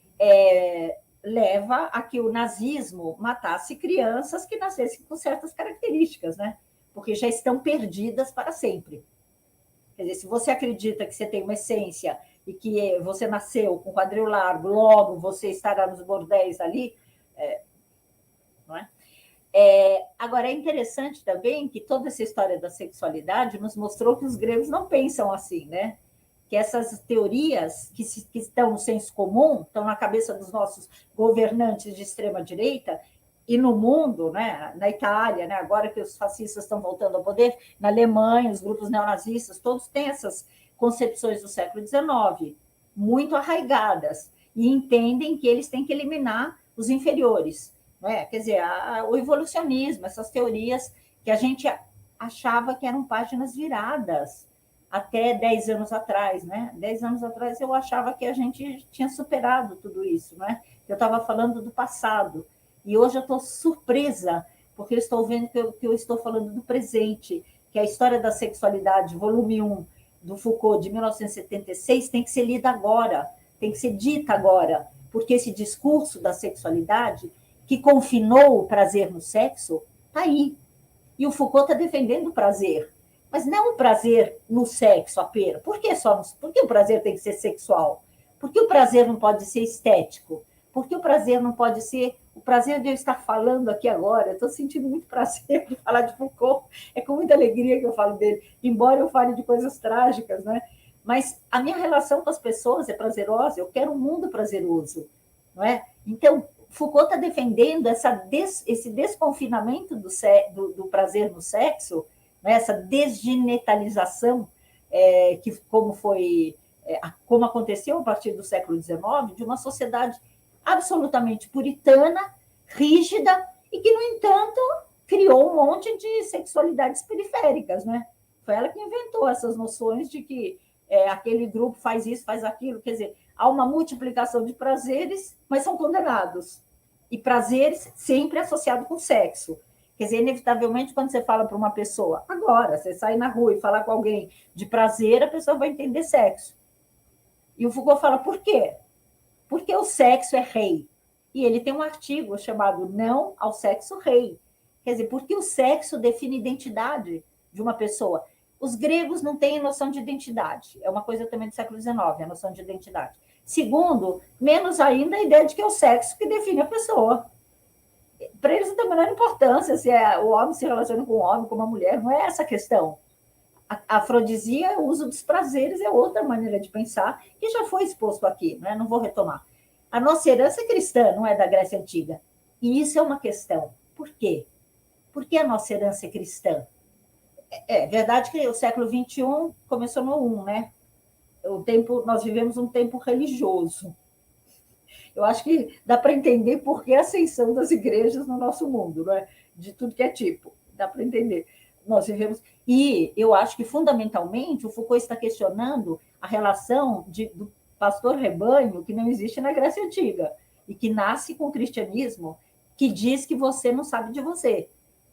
leva a que o nazismo matasse crianças que nascessem com certas características, né? Porque já estão perdidas para sempre. Quer dizer, se você acredita que você tem uma essência e que você nasceu com quadril largo, logo você estará nos bordéis ali, não é? Agora, é interessante também que toda essa história da sexualidade nos mostrou que os gregos não pensam assim, né? Que essas teorias que estão no senso comum, estão na cabeça dos nossos governantes de extrema-direita, e no mundo, né, na Itália, né, agora que os fascistas estão voltando ao poder, na Alemanha, os grupos neonazistas, todos têm essas concepções do século XIX, muito arraigadas, e entendem que eles têm que eliminar os inferiores. Né? Quer dizer, o evolucionismo, essas teorias que a gente achava que eram páginas viradas até 10 anos atrás. Né? 10 anos atrás eu achava que a gente tinha superado tudo isso. Né? Eu estava falando do passado. E hoje eu estou surpresa, porque eu estou vendo que eu estou falando do presente, que a história da sexualidade, volume 1, do Foucault, de 1976, tem que ser lida agora, tem que ser dita agora, porque esse discurso da sexualidade, que confinou o prazer no sexo, está aí. E o Foucault está defendendo o prazer, mas não o prazer no sexo apenas. Por que o prazer tem que ser sexual? Por que o prazer não pode ser estético? Por que o prazer não pode ser o prazer de eu estar falando aqui agora? Eu estou sentindo muito prazer de falar de Foucault, é com muita alegria que eu falo dele, embora eu fale de coisas trágicas, né? Mas a minha relação com as pessoas é prazerosa, eu quero um mundo prazeroso, não é? Então, Foucault está defendendo esse desconfinamento do prazer no sexo, né? Essa desgenitalização, como aconteceu a partir do século XIX, de uma sociedade absolutamente puritana, rígida, e que, no entanto, criou um monte de sexualidades periféricas. Né? Foi ela que inventou essas noções de que aquele grupo faz isso, faz aquilo. Quer dizer, há uma multiplicação de prazeres, mas são condenados. E prazeres sempre associados com sexo. Quer dizer, inevitavelmente, quando você fala para uma pessoa, agora, você sai na rua e falar com alguém de prazer, a pessoa vai entender sexo. E o Foucault fala, por quê? Porque o sexo é rei. E ele tem um artigo chamado Não ao Sexo Rei. Quer dizer, porque o sexo define a identidade de uma pessoa. Os gregos não têm noção de identidade. É uma coisa também do século XIX, a noção de identidade. Segundo, menos ainda a ideia de que é o sexo que define a pessoa. Para eles não tem a menor importância se o homem se relaciona com o homem, com uma mulher. Não é essa a questão. A afrodisia, o uso dos prazeres, é outra maneira de pensar, que já foi exposto aqui, né? Não vou retomar. A nossa herança é cristã, não é da Grécia Antiga. E isso é uma questão. Por quê? Por que a nossa herança é cristã? É verdade que o século XXI começou no 1, né? Nós vivemos um tempo religioso. Eu acho que dá para entender por que a ascensão das igrejas no nosso mundo, não é? De tudo que é tipo. Dá para entender. Nós vivemos. E eu acho que, fundamentalmente, o Foucault está questionando a relação do pastor-rebanho que não existe na Grécia Antiga e que nasce com o cristianismo, que diz que você não sabe de você.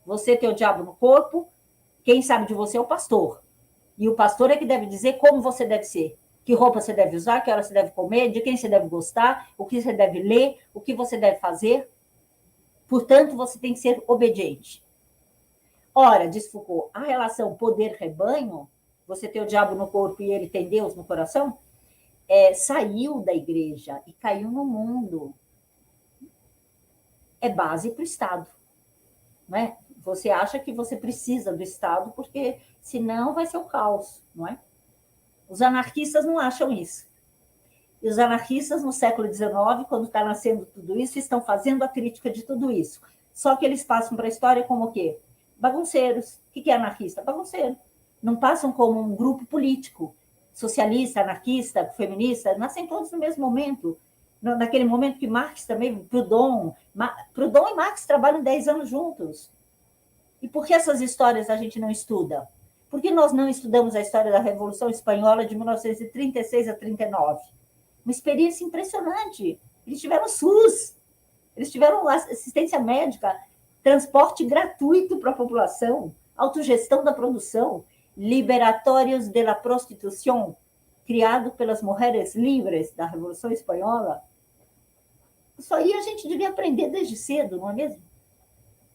Você tem o diabo no corpo, quem sabe de você é o pastor. E o pastor é que deve dizer como você deve ser, que roupa você deve usar, que hora você deve comer, de quem você deve gostar, o que você deve ler, o que você deve fazer. Portanto, você tem que ser obediente. Ora, diz Foucault, a relação poder-rebanho, você tem o diabo no corpo e ele tem Deus no coração, saiu da igreja e caiu no mundo. É base para o Estado. Não é? Você acha que você precisa do Estado porque senão vai ser o caos, não é? Os anarquistas não acham isso. E os anarquistas, no século XIX, quando está nascendo tudo isso, estão fazendo a crítica de tudo isso. Só que eles passam para a história como o quê? Bagunceiros. O que é anarquista? Bagunceiro. Não passam como um grupo político. Socialista, anarquista, feminista, nascem todos no mesmo momento. Naquele momento que Marx também, Proudhon e Marx trabalham 10 anos juntos. E por que essas histórias a gente não estuda? Por que nós não estudamos a história da Revolução Espanhola de 1936 a 39? Uma experiência impressionante. Eles tiveram SUS, eles tiveram assistência médica, transporte gratuito para a população, autogestão da produção, liberatórios de la prostituição, criado pelas mulheres livres da Revolução Espanhola. Isso aí a gente devia aprender desde cedo, não é mesmo?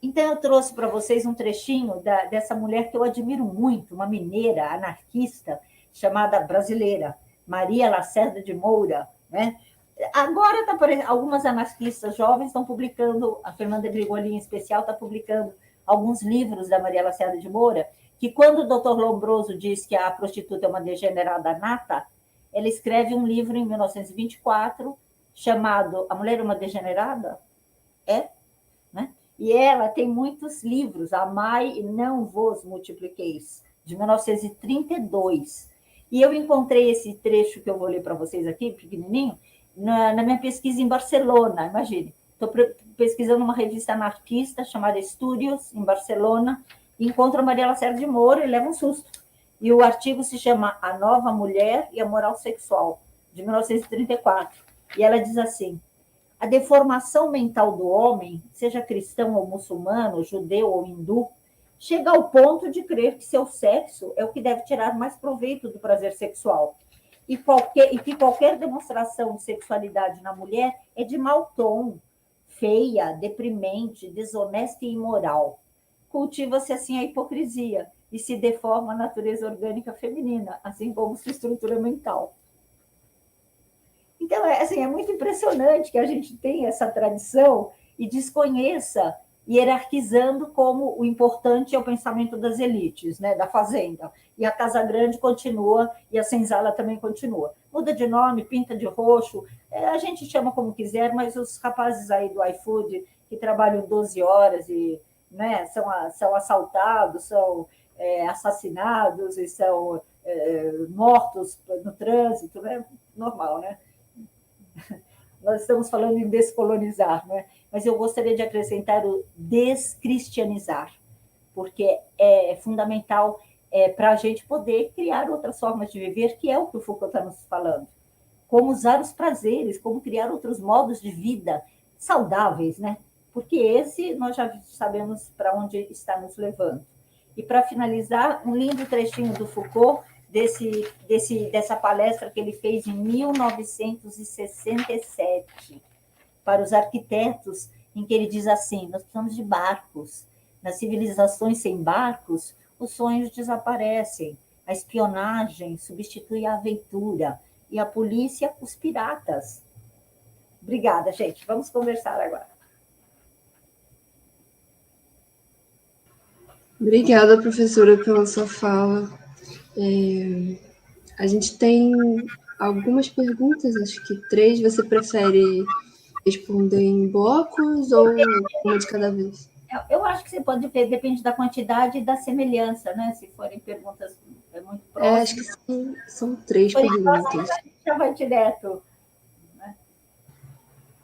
Então, eu trouxe para vocês um trechinho dessa mulher que eu admiro muito, uma mineira anarquista chamada brasileira, Maria Lacerda de Moura, né? Agora algumas anarquistas jovens estão publicando, a Fernanda Brigolin em especial está publicando alguns livros da Maria Lacerda de Moura, que quando o doutor Lombroso diz que a prostituta é uma degenerada nata, ela escreve um livro em 1924 chamado A Mulher é uma Degenerada? Né? E ela tem muitos livros, Amai e Não Vos Multipliqueis, de 1932. E eu encontrei esse trecho que eu vou ler para vocês aqui, pequenininho, na minha pesquisa em Barcelona, imagine. Estou pesquisando uma revista anarquista chamada Estúdios, em Barcelona, e encontro a Maria Lacerda de Moura e leva um susto. E o artigo se chama A Nova Mulher e a Moral Sexual, de 1934. E ela diz assim: a deformação mental do homem, seja cristão ou muçulmano, judeu ou hindu, chega ao ponto de crer que seu sexo é o que deve tirar mais proveito do prazer sexual. E que qualquer demonstração de sexualidade na mulher é de mau tom, feia, deprimente, desonesta e imoral. Cultiva-se assim a hipocrisia e se deforma a natureza orgânica feminina, assim como sua estrutura mental. Então, assim, é muito impressionante que a gente tenha essa tradição e desconheça, hierarquizando como o importante é o pensamento das elites, né, da fazenda. E a Casa Grande continua, e a Senzala também continua. Muda de nome, pinta de roxo, a gente chama como quiser, mas os rapazes aí do iFood, que trabalham 12 horas e, né, são assaltados, são assassinados e são mortos no trânsito, né? Normal, né? Nós estamos falando em descolonizar, né? Mas eu gostaria de acrescentar o descristianizar, porque é fundamental para a gente poder criar outras formas de viver, que é o que o Foucault está nos falando. Como usar os prazeres, como criar outros modos de vida saudáveis, né? Porque esse nós já sabemos para onde está nos levando. E para finalizar, um lindo trechinho do Foucault, dessa palestra que ele fez em 1967 para os arquitetos, em que ele diz assim: nós precisamos de barcos. Nas civilizações sem barcos, os sonhos desaparecem, a espionagem substitui a aventura e a polícia os piratas. Obrigada, gente. Vamos conversar agora. Obrigada, professora, pela sua fala. A gente tem algumas perguntas, acho que 3. Você prefere responder em blocos ou uma de cada vez? Eu acho que você pode ver, depende da quantidade e da semelhança, né? Se forem perguntas muito próximas. Acho que são 3 perguntas. A gente já vai direto. Né?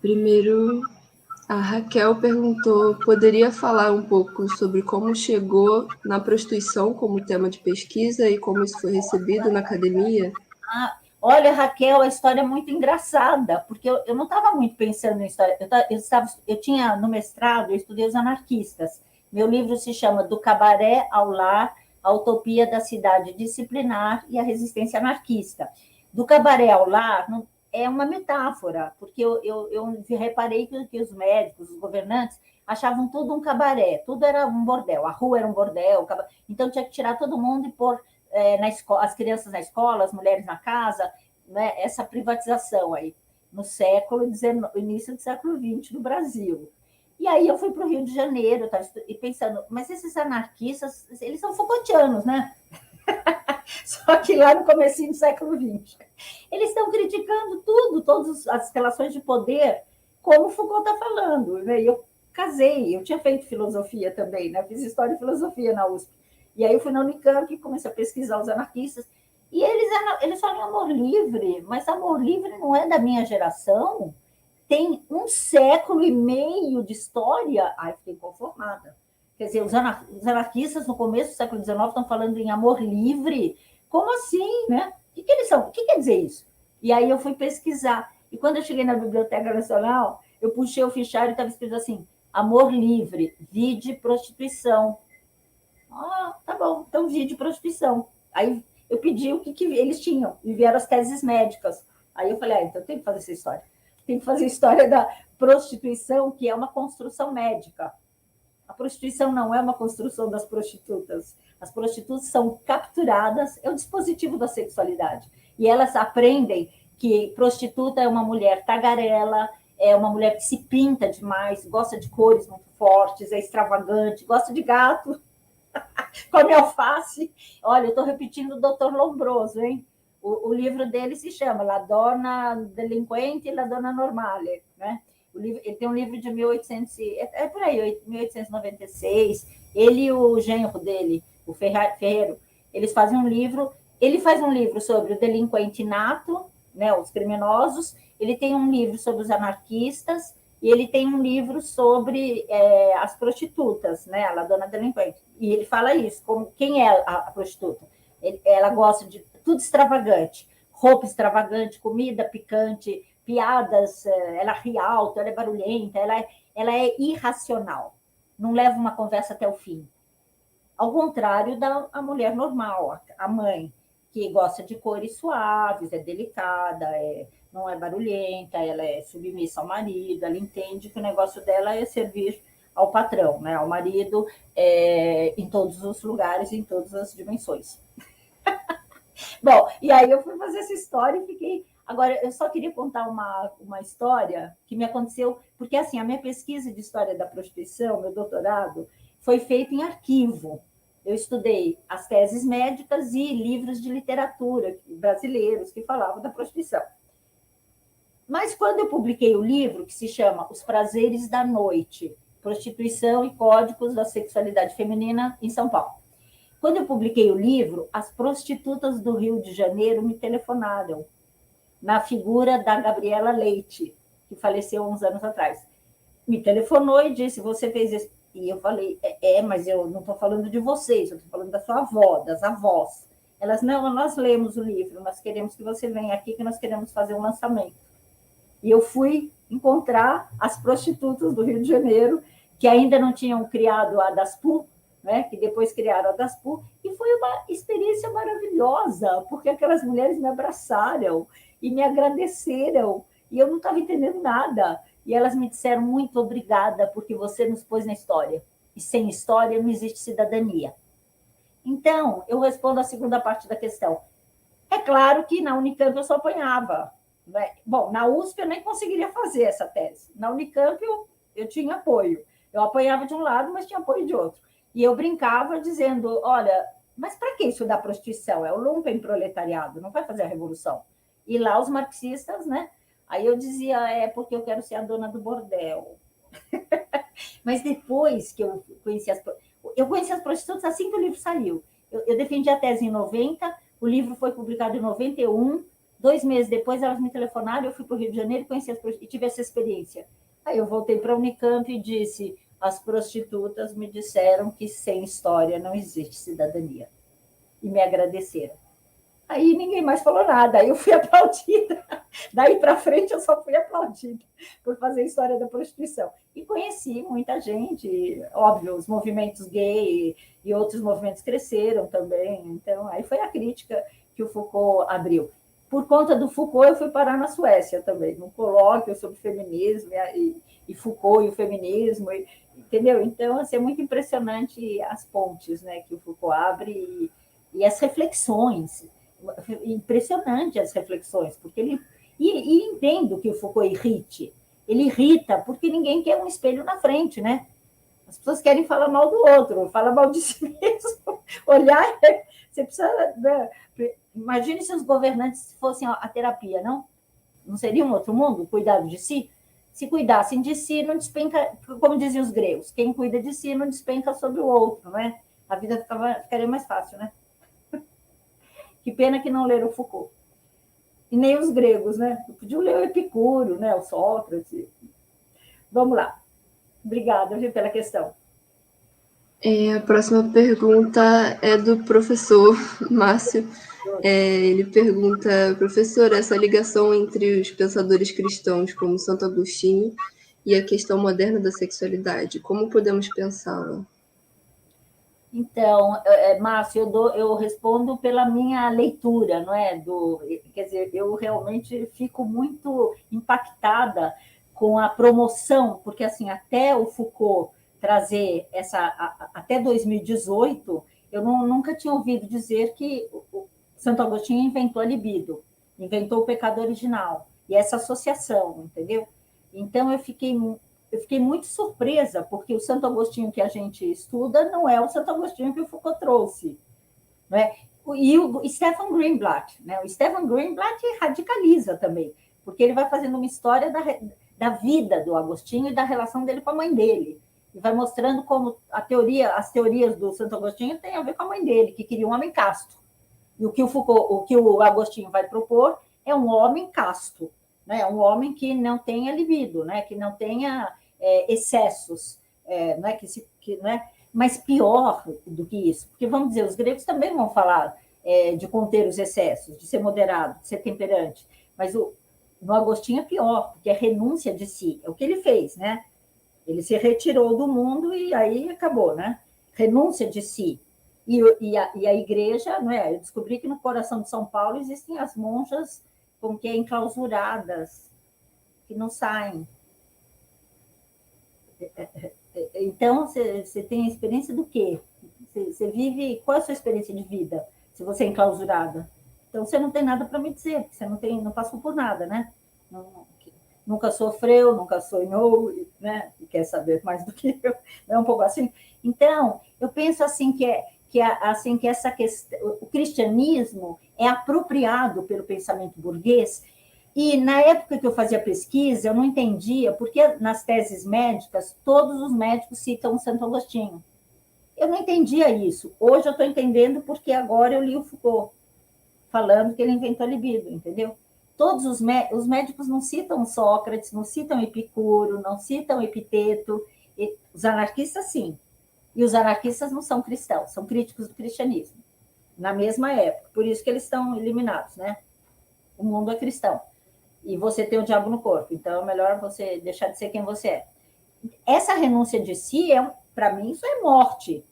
Primeiro, a Raquel perguntou: poderia falar um pouco sobre como chegou na prostituição como tema de pesquisa e como isso foi recebido na academia? Olha, Raquel, a história é muito engraçada, porque eu não estava muito pensando em história. Eu tinha, no mestrado, eu estudei os anarquistas. Meu livro se chama Do Cabaré ao Lar, a Utopia da Cidade Disciplinar e a Resistência Anarquista. Do Cabaré ao Lar é uma metáfora, porque eu reparei que os médicos, os governantes, achavam tudo um cabaré, tudo era um bordel, a rua era um bordel, então tinha que tirar todo mundo e pôr as crianças na escola, as mulheres na casa, né? Essa privatização aí, no início do século XX no Brasil. E aí eu fui para o Rio de Janeiro, e pensando, mas esses anarquistas, eles são Foucaultianos, né? Só que lá no comecinho do século XX. Eles estão criticando tudo, todas as relações de poder, como Foucault está falando. Né? Eu casei, eu tinha feito filosofia também, né? Fiz história e filosofia na USP. E aí eu fui na Unicamp e comecei a pesquisar os anarquistas. E eles falam em amor livre, mas amor livre não é da minha geração. Tem 1,5 século de história. Ai, fiquei conformada. Quer dizer, os anarquistas no começo do século XIX estão falando em amor livre. Como assim, né? O que eles são? O que quer dizer isso? E aí eu fui pesquisar. E quando eu cheguei na Biblioteca Nacional, eu puxei o fichário e estava escrito assim: amor livre, vide prostituição. Tá bom, então vide prostituição. Aí eu pedi o que eles tinham, e vieram as teses médicas. Aí eu falei, então tem que fazer essa história. Tem que fazer a história da prostituição, que é uma construção médica. A prostituição não é uma construção das prostitutas. As prostitutas são capturadas, é o dispositivo da sexualidade. E elas aprendem que prostituta é uma mulher tagarela, é uma mulher que se pinta demais, gosta de cores muito fortes, é extravagante, gosta de gato, come alface. Olha, eu estou repetindo o Dr. Lombroso, hein? O livro dele se chama La Donna Delinquente e La Donna Normale, né? Ele tem um livro de 1800, por aí, 1896. Ele e o genro dele, o Ferreiro, eles fazem um livro. Ele faz um livro sobre o delinquente nato, né, os criminosos. Ele tem um livro sobre os anarquistas e ele tem um livro sobre as prostitutas, né, a La Donna Delinquente. E ele fala isso, como quem é a prostituta? Ela gosta de tudo extravagante, roupa extravagante, comida picante, piadas, ela ri alto, ela é barulhenta, ela é irracional, não leva uma conversa até o fim. Ao contrário da mulher normal, a mãe, que gosta de cores suaves, é delicada, não é barulhenta, ela é submissa ao marido, ela entende que o negócio dela é servir ao patrão, né, ao marido, em todos os lugares, em todas as dimensões. Bom, e aí eu fui fazer essa história e fiquei... Agora, eu só queria contar uma história que me aconteceu, porque assim, a minha pesquisa de história da prostituição, meu doutorado, foi feito em arquivo. Eu estudei as teses médicas e livros de literatura brasileiros que falavam da prostituição. Mas quando eu publiquei o livro, que se chama Os Prazeres da Noite, Prostituição e Códigos da Sexualidade Feminina em São Paulo. Quando eu publiquei o livro, as prostitutas do Rio de Janeiro me telefonaram, na figura da Gabriela Leite, que faleceu uns anos atrás. Me telefonou e disse, você fez isso. E eu falei, mas eu não estou falando de vocês, eu estou falando da sua avó, das avós. Elas, não, nós lemos o livro, nós queremos que você venha aqui, que nós queremos fazer um lançamento. E eu fui encontrar as prostitutas do Rio de Janeiro, que ainda não tinham criado a DASPU, né, que depois criaram a DASPU, e foi uma experiência maravilhosa, porque aquelas mulheres me abraçaram e me agradeceram, e eu não estava entendendo nada. E elas me disseram, muito obrigada, porque você nos pôs na história. E sem história não existe cidadania. Então, eu respondo a segunda parte da questão. É claro que na Unicamp eu só apanhava. Né? Bom, na USP eu nem conseguiria fazer essa tese. Na Unicamp eu tinha apoio. Eu apanhava de um lado, mas tinha apoio de outro. E eu brincava dizendo, olha, mas para que estudar prostituição? É o lumpenproletariado, não vai fazer a revolução. E lá os marxistas, né? Aí eu dizia, porque eu quero ser a dona do bordel. Mas depois que eu conheci as prostitutas assim que o livro saiu. Eu defendi a tese em 90, o livro foi publicado em 91, 2 meses depois elas me telefonaram, eu fui para o Rio de Janeiro e tive essa experiência. Aí eu voltei para a Unicamp e disse, as prostitutas me disseram que sem história não existe cidadania. E me agradeceram. Aí ninguém mais falou nada, aí eu fui aplaudida. Daí para frente eu só fui aplaudida por fazer história da prostituição. E conheci muita gente, óbvio, os movimentos gay e outros movimentos cresceram também. Então, aí foi a crítica que o Foucault abriu. Por conta do Foucault, eu fui parar na Suécia também, num colóquio sobre feminismo e Foucault e o feminismo, entendeu? Então, assim, é muito impressionante as pontes, né, que o Foucault abre e as reflexões. Impressionante as reflexões, porque ele... E entendo que o Foucault irrite. Ele irrita porque ninguém quer um espelho na frente, né? As pessoas querem falar mal do outro, falar mal de si mesmo. Olhar, você precisa... Né? Imagine se os governantes fossem a terapia, não? Não seria um outro mundo, cuidado de si? Se cuidassem de si, não despenca... Como diziam os gregos, quem cuida de si não despenca sobre o outro, né? A vida ficaria mais fácil, né? Que pena que não leram Foucault. E nem os gregos, né? Podiam ler o Epicuro, né? O Sócrates. Vamos lá. Obrigada, viu, pela questão. A próxima pergunta é do professor Márcio. Ele pergunta, professor, essa ligação entre os pensadores cristãos como Santo Agostinho e a questão moderna da sexualidade, como podemos pensá-la? Então, Márcio, eu respondo pela minha leitura, não é? Quer dizer, eu realmente fico muito impactada com a promoção, porque assim, até o Foucault trazer até 2018, eu nunca tinha ouvido dizer que o Santo Agostinho inventou a libido. inventou o pecado original, e essa associação, entendeu? Então, eu fiquei muito surpresa, porque o Santo Agostinho que a gente estuda não é o Santo Agostinho que o Foucault trouxe. Não é? E o Stephen Greenblatt, né? O Stephen Greenblatt radicaliza também, porque ele vai fazendo uma história da vida do Agostinho e da relação dele com a mãe dele. E vai mostrando como as teorias do Santo Agostinho têm a ver com a mãe dele, que queria um homem casto. E o que o Agostinho vai propor é um homem casto, né? Um homem que não tenha libido, né? Que não tenha excessos, né? Né? Mas pior do que isso, porque vamos dizer, os gregos também vão falar de conter os excessos, de ser moderado, de ser temperante, mas no Agostinho é pior, porque é renúncia de si, é o que ele fez, né? Ele se retirou do mundo e aí acabou, né? Renúncia de si. E a igreja, não é? Eu descobri que no coração de São Paulo existem as monjas como que enclausuradas, que não saem. Então, você tem a experiência do quê? Você vive... Qual é a sua experiência de vida, se você é enclausurada? Então, você não tem nada para me dizer, porque você não passou por nada, né? Nunca sofreu, nunca sonhou, né? E quer saber mais do que eu. É um pouco assim. Então, eu penso assim que essa questão, o cristianismo é apropriado pelo pensamento burguês. E na época que eu fazia pesquisa, eu não entendia porque nas teses médicas todos os médicos citam Santo Agostinho. Eu não entendia isso. Hoje eu estou entendendo porque agora eu li o Foucault falando que ele inventou a libido, entendeu? Todos os médicos não citam Sócrates, não citam Epicuro, não citam Epiteto. Os anarquistas, sim. E os anarquistas não são cristãos, são críticos do cristianismo. Na mesma época. Por isso que eles estão eliminados, né? O mundo é cristão. E você tem o diabo no corpo. Então, é melhor você deixar de ser quem você é. Essa renúncia de si, para mim, isso é morte.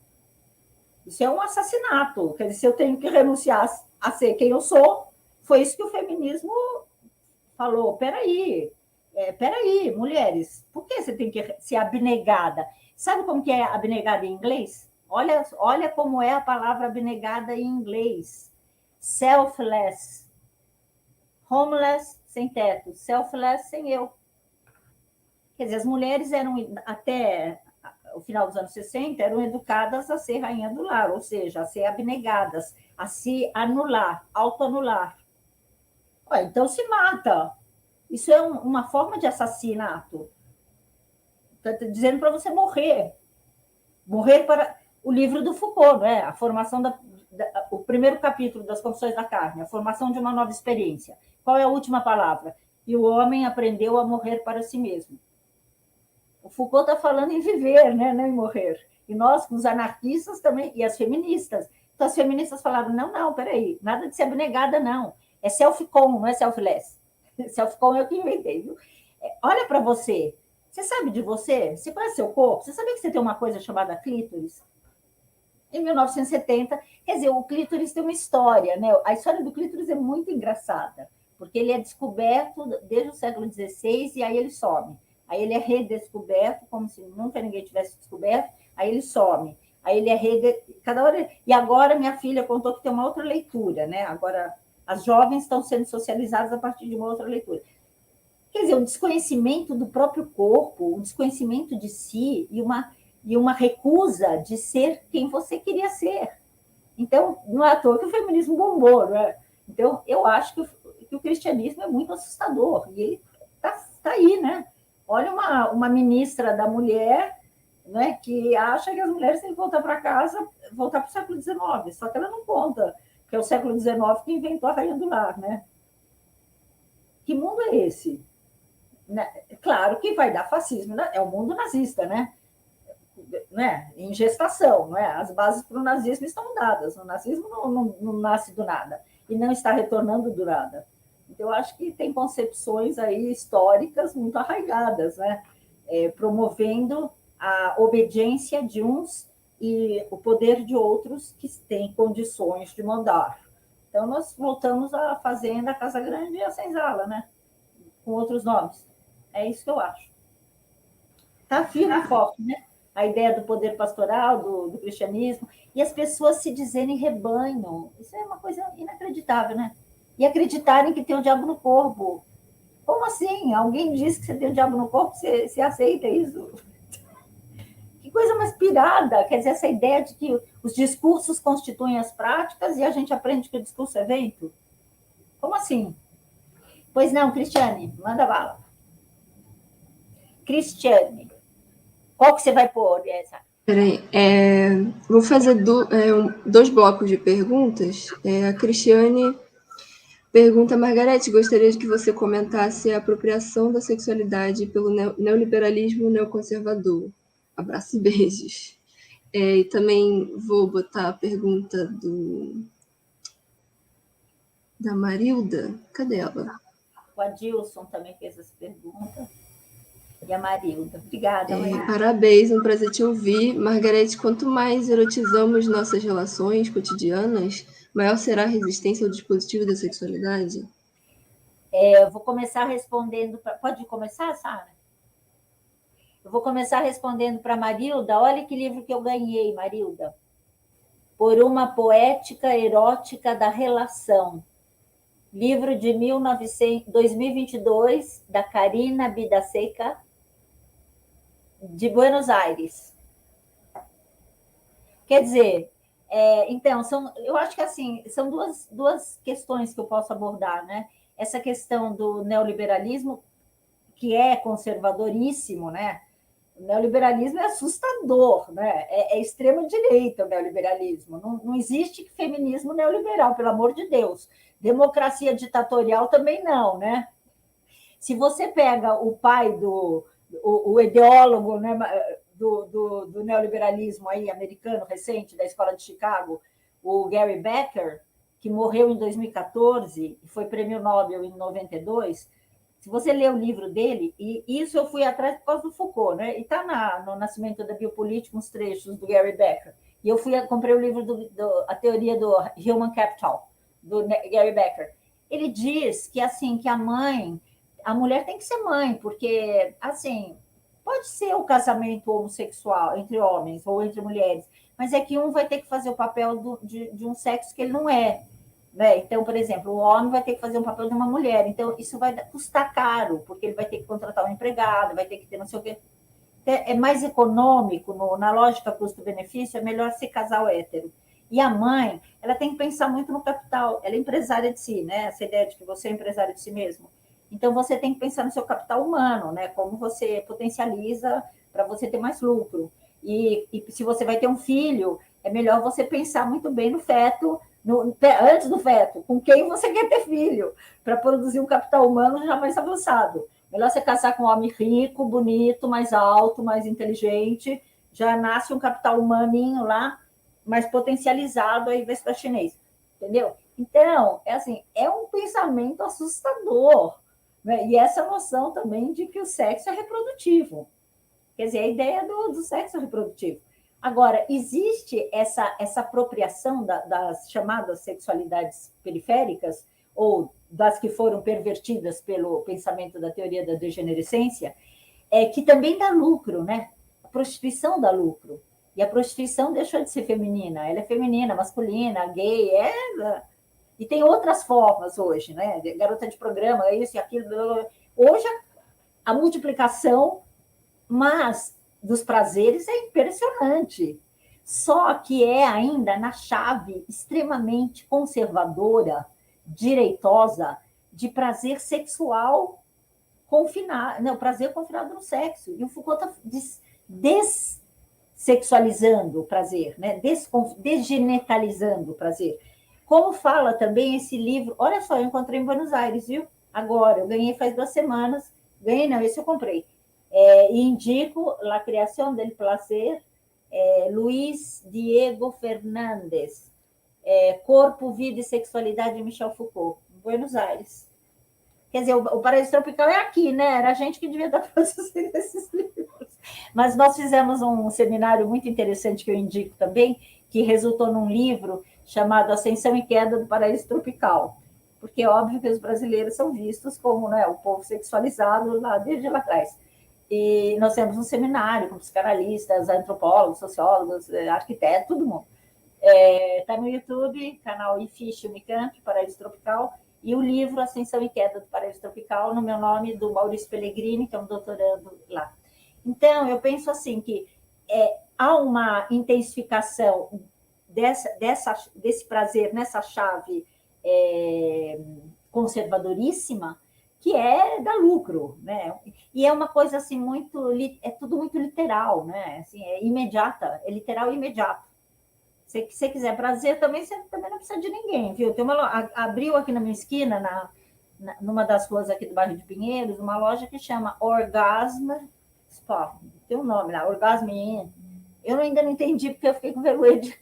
Isso é um assassinato. Quer dizer, se eu tenho que renunciar a ser quem eu sou, foi isso que o feminismo falou. Peraí, mulheres, por que você tem que ser abnegada? Sabe como que é abnegada em inglês? Olha como é a palavra abnegada em inglês. Selfless. Homeless, sem teto. Selfless, sem eu. Quer dizer, as mulheres eram, até o final dos anos 60, eram educadas a ser rainha do lar, ou seja, a ser abnegadas, a se anular, autoanular. Então se mata. Isso é uma forma de assassinato. Está dizendo para você morrer. Morrer para o livro do Foucault, não é? A formação o primeiro capítulo das Confissões da Carne, a formação de uma nova experiência. Qual é a última palavra? E o homem aprendeu a morrer para si mesmo. O Foucault está falando em viver, né? Não em morrer. E nós, os anarquistas também, e as feministas. Então, as feministas falaram, não, peraí, nada de ser abnegada, não. É self-con, não é selfless. Self-con é o que inventei, viu? Olha para você. Você sabe de você? Você conhece seu corpo? Você sabia que você tem uma coisa chamada clítoris? Em 1970, quer dizer, o clítoris tem uma história, né? A história do clítoris é muito engraçada, porque ele é descoberto desde o século XVI e aí ele some. Aí ele é redescoberto, como se nunca ninguém tivesse descoberto, aí ele some. Aí ele é cada hora. E agora minha filha contou que tem uma outra leitura, né? Agora as jovens estão sendo socializadas a partir de uma outra leitura. Quer dizer, um desconhecimento do próprio corpo, um desconhecimento de si e uma recusa de ser quem você queria ser. Então, não é à toa que o feminismo bombou, né? Então, eu acho que o cristianismo é muito assustador. E ele está aí, né? Olha uma ministra da mulher, né, que acha que as mulheres têm que voltar para casa, voltar para o século XIX. Só que ela não conta que é o século XIX que inventou a rainha do lar, né? Que mundo é esse? Claro que vai dar fascismo, né? É o mundo nazista, né? Em gestação, não é? As bases para o nazismo estão dadas. O nazismo não nasce do nada e não está retornando do nada. Então, eu acho que tem concepções aí históricas muito arraigadas, né? Promovendo a obediência de uns e o poder de outros que têm condições de mandar. Então, nós voltamos à Fazenda, a Casa Grande e a Senzala, né? Com outros nomes. É isso que eu acho. Está firme e forte, né? A ideia do poder pastoral, do cristianismo, e as pessoas se dizerem rebanho. Isso é uma coisa inacreditável, né? e acreditarem que tem o diabo no corpo. Como assim? Alguém diz que você tem o diabo no corpo, você aceita isso? Que coisa mais pirada! Quer dizer, essa ideia de que os discursos constituem as práticas e a gente aprende que o discurso é vento? Como assim? Pois não, Cristiane, manda bala. Cristiane, qual que você vai pôr essa? Peraí, vou fazer dois blocos de perguntas. A Cristiane pergunta, Margarete, gostaria de que você comentasse a apropriação da sexualidade pelo neoliberalismo neoconservador. Abraço e beijos. E também vou botar a pergunta da Marilda. Cadê ela? O Adilson também fez essa pergunta. E a Marilda. Obrigada, Marilda. Parabéns, um prazer te ouvir. Margarete, quanto mais erotizamos nossas relações cotidianas, maior será a resistência ao dispositivo da sexualidade? Eu vou começar respondendo. Pode começar, Sara? Eu vou começar respondendo para a Marilda. Olha que livro que eu ganhei, Marilda. Por uma poética erótica da relação. Livro de 2022, da Karina Bidaseca, de Buenos Aires. Quer dizer, então, eu acho que assim, são duas questões que eu posso abordar, né? Essa questão do neoliberalismo, que é conservadoríssimo, né? O neoliberalismo é assustador, né? É extrema-direita o neoliberalismo. Não existe feminismo neoliberal, pelo amor de Deus. Democracia ditatorial também não, né? Se você pega o pai o ideólogo, né, do neoliberalismo aí, americano recente, da Escola de Chicago, o Gary Becker, que morreu em 2014 e foi prêmio Nobel em 92, se você ler o livro dele, e isso eu fui atrás por causa do Foucault, né? E está no Nascimento da Biopolítica, uns trechos do Gary Becker. E eu comprei o livro A Teoria do Human Capital, do Gary Becker. Ele diz que, assim, que a mulher tem que ser mãe, porque, assim, pode ser o casamento homossexual entre homens ou entre mulheres, mas é que um vai ter que fazer o papel de um sexo que ele não é. Né? Então, por exemplo, o homem vai ter que fazer um papel de uma mulher. Então, isso vai custar caro, porque ele vai ter que contratar um empregado, vai ter que ter não sei o quê. É mais econômico, na lógica custo-benefício, é melhor ser casal hétero. E a mãe, ela tem que pensar muito no capital. Ela é empresária de si, né? Essa ideia de que você é empresária de si mesmo. Então, você tem que pensar no seu capital humano, né? Como você potencializa para você ter mais lucro. E se você vai ter um filho, é melhor você pensar muito bem no feto, antes do feto, com quem você quer ter filho, para produzir um capital humano já mais avançado. Melhor você casar com um homem rico, bonito, mais alto, mais inteligente, já nasce um capital humaninho lá, mais potencializado ao invés da chinês. Entendeu? Então, é um pensamento assustador. Né? E essa noção também de que o sexo é reprodutivo. Quer dizer, a ideia do sexo reprodutivo. Agora, existe essa apropriação das chamadas sexualidades periféricas, ou das que foram pervertidas pelo pensamento da teoria da degenerescência, que também dá lucro, né? A prostituição dá lucro. E a prostituição deixou de ser feminina. Ela é feminina, masculina, gay, e tem outras formas hoje, né? Garota de programa, isso e aquilo. Hoje, a multiplicação, mas dos prazeres é impressionante. Só que é ainda na chave extremamente conservadora, direitosa, de prazer sexual confinado, não, prazer confinado no sexo. E o Foucault está dessexualizando o prazer, né? Desgenitalizando o prazer. Como fala também esse livro, olha só, eu encontrei em Buenos Aires, viu? Agora, eu ganhei faz 2 semanas, ganhei não, esse eu comprei. E indico La Creación del Placer, Luiz Diego Fernandes, Corpo, Vida e Sexualidade de Michel Foucault, em Buenos Aires. Quer dizer, o Paraíso Tropical é aqui, né? Era a gente que devia estar produzindo esses livros. Mas nós fizemos um seminário muito interessante que eu indico também, que resultou num livro chamado Ascensão e Queda do Paraíso Tropical. Porque é óbvio que os brasileiros são vistos como, né, o povo sexualizado lá desde lá atrás. E nós temos um seminário com psicanalistas, antropólogos, sociólogos, arquitetos, todo mundo. Está no YouTube, canal IFISH Unicamp, Paraíso Tropical, e o livro Ascensão e Queda do Paraíso Tropical, no meu nome, do Maurício Pellegrini, que é um doutorando lá. Então, eu penso assim que há uma intensificação desse prazer nessa chave conservadoríssima, que é dar lucro, né? E é uma coisa assim é tudo muito literal, né? Assim, é imediata, é literal e imediato. Se você quiser prazer também, você também não precisa de ninguém, viu? Tem abriu aqui na minha esquina, numa das ruas aqui do bairro de Pinheiros, uma loja que chama Orgasm Spa. Tem um nome lá, Orgasm In. Eu ainda não entendi, porque eu fiquei com vergonha de...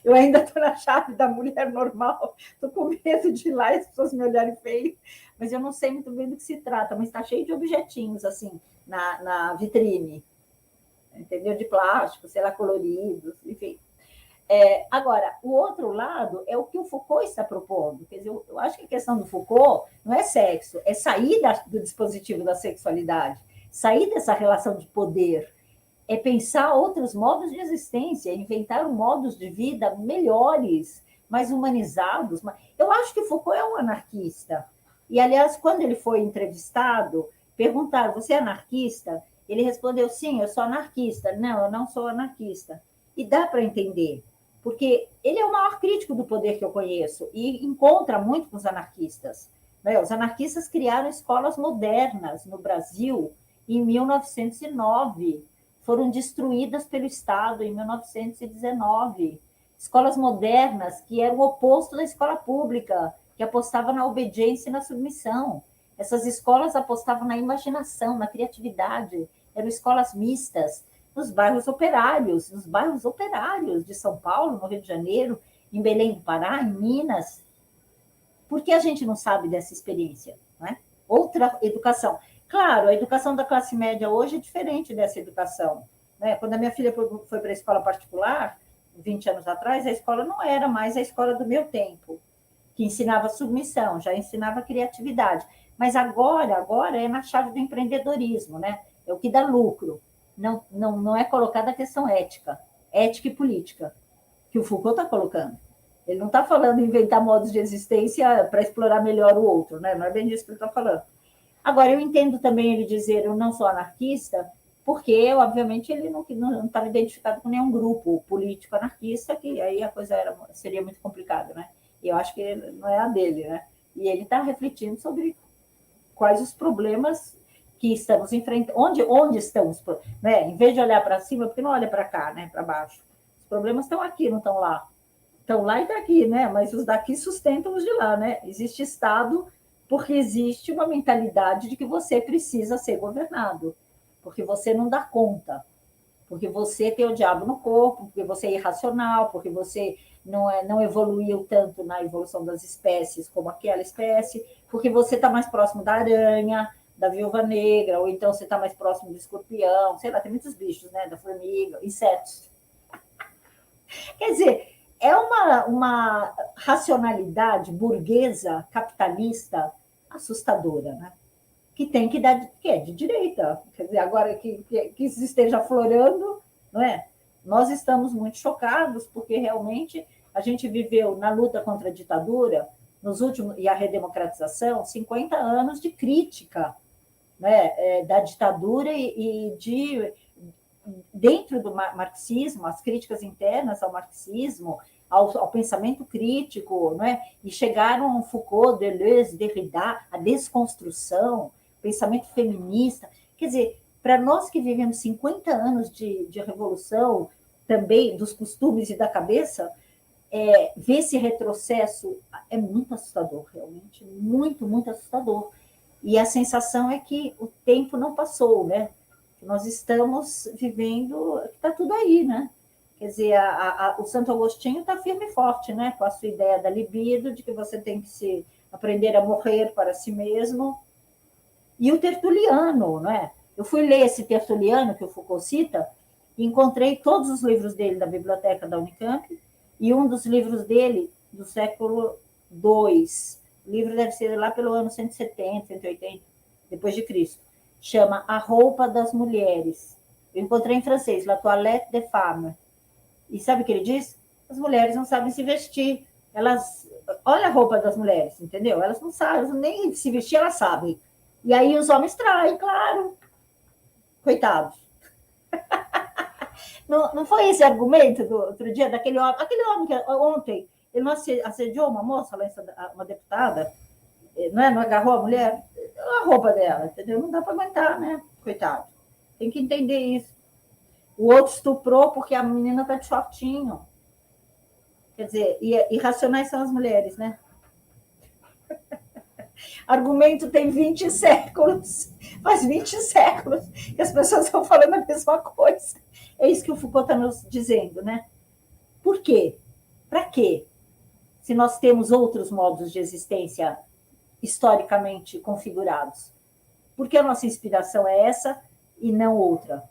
Eu ainda estou na chave da mulher normal, estou com medo de ir lá e as pessoas me olharem feio, mas eu não sei muito bem do que se trata, mas está cheio de objetinhos, assim, na vitrine, entendeu? De plástico, sei lá, coloridos, enfim. Agora, o outro lado é o que o Foucault está propondo. Quer dizer, eu acho que a questão do Foucault não é sexo, é sair do dispositivo da sexualidade, sair dessa relação de poder, é pensar outros modos de existência, inventar modos de vida melhores, mais humanizados. Eu acho que Foucault é um anarquista. E, aliás, quando ele foi entrevistado, perguntaram, você é anarquista? Ele respondeu, sim, eu sou anarquista. Não, eu não sou anarquista. E dá para entender, porque ele é o maior crítico do poder que eu conheço e encontra muito com os anarquistas. Os anarquistas criaram escolas modernas no Brasil em 1909, foram destruídas pelo Estado em 1919. Escolas modernas que eram o oposto da escola pública, que apostava na obediência e na submissão. Essas escolas apostavam na imaginação, na criatividade. Eram escolas mistas, nos bairros operários de São Paulo, no Rio de Janeiro, em Belém do Pará, em Minas. Por que a gente não sabe dessa experiência? Não é? Outra educação. Claro, a educação da classe média hoje é diferente dessa educação. Né? Quando a minha filha foi para a escola particular, 20 anos atrás, a escola não era mais a escola do meu tempo, que ensinava submissão, já ensinava criatividade. Mas agora é na chave do empreendedorismo, né? É o que dá lucro. Não é colocada a questão ética e política, que o Foucault está colocando. Ele não está falando em inventar modos de existência para explorar melhor o outro, né? Não é bem disso que ele está falando. Agora, eu entendo também ele dizer eu não sou anarquista, porque, obviamente, ele não estava identificado com nenhum grupo político anarquista, que aí a coisa seria muito complicada, né? E eu acho que não é a dele, né? E ele está refletindo sobre quais os problemas que estamos enfrentando, onde estão, né? Em vez de olhar para cima, porque não olha para cá, né? Para baixo. Os problemas estão aqui, não estão lá. Estão lá e estão aqui, né? Mas os daqui sustentam os de lá, né? Existe Estado porque existe uma mentalidade de que você precisa ser governado, porque você não dá conta, porque você tem o diabo no corpo, porque você é irracional, porque você não evoluiu tanto na evolução das espécies como aquela espécie, porque você está mais próximo da aranha, da viúva negra, ou então você está mais próximo do escorpião, sei lá, tem muitos bichos, né? Da formiga, insetos. Quer dizer, é uma racionalidade burguesa, capitalista, assustadora, né? Que tem que dar, que é de direita. Quer dizer, agora que isso esteja aflorando, não é? Nós estamos muito chocados, porque realmente a gente viveu na luta contra a ditadura, e a redemocratização, 50 anos de crítica, né, da ditadura e dentro do marxismo, as críticas internas ao marxismo, ao pensamento crítico, não é? E chegaram Foucault, Deleuze, Derrida, a desconstrução, pensamento feminista. Quer dizer, para nós que vivemos 50 anos de revolução, também dos costumes e da cabeça, ver esse retrocesso é muito assustador, realmente, muito, muito assustador. E a sensação é que o tempo não passou, né? Nós estamos vivendo, está tudo aí, né? Quer dizer, o Santo Agostinho está firme e forte, né? Com a sua ideia da libido, de que você tem que aprender a morrer para si mesmo. E o Tertuliano, né? Eu fui ler esse Tertuliano, que o Foucault cita, e encontrei todos os livros dele na biblioteca da Unicamp, e um dos livros dele, do século II, o livro deve ser lá pelo ano 170, 180, depois de Cristo, chama A Roupa das Mulheres. Eu encontrei em francês, La Toilette des Femmes. E sabe o que ele diz? As mulheres não sabem se vestir. Elas olha a roupa das mulheres, entendeu? Elas não sabem, nem se vestir, elas sabem. E aí os homens traem, claro. Coitados. Não foi esse argumento do outro dia daquele homem? Aquele homem que ontem ele não assediou uma moça, uma deputada, não agarrou a mulher? A roupa dela, entendeu? Não dá para aguentar, né? Coitado. Tem que entender isso. O outro estuprou porque a menina está de shortinho. Quer dizer, irracionais são as mulheres, né? Argumento tem 20 séculos. Faz 20 séculos que as pessoas estão falando a mesma coisa. É isso que o Foucault está nos dizendo, né? Por quê? Para quê? Se nós temos outros modos de existência historicamente configurados. Por que a nossa inspiração é essa e não outra?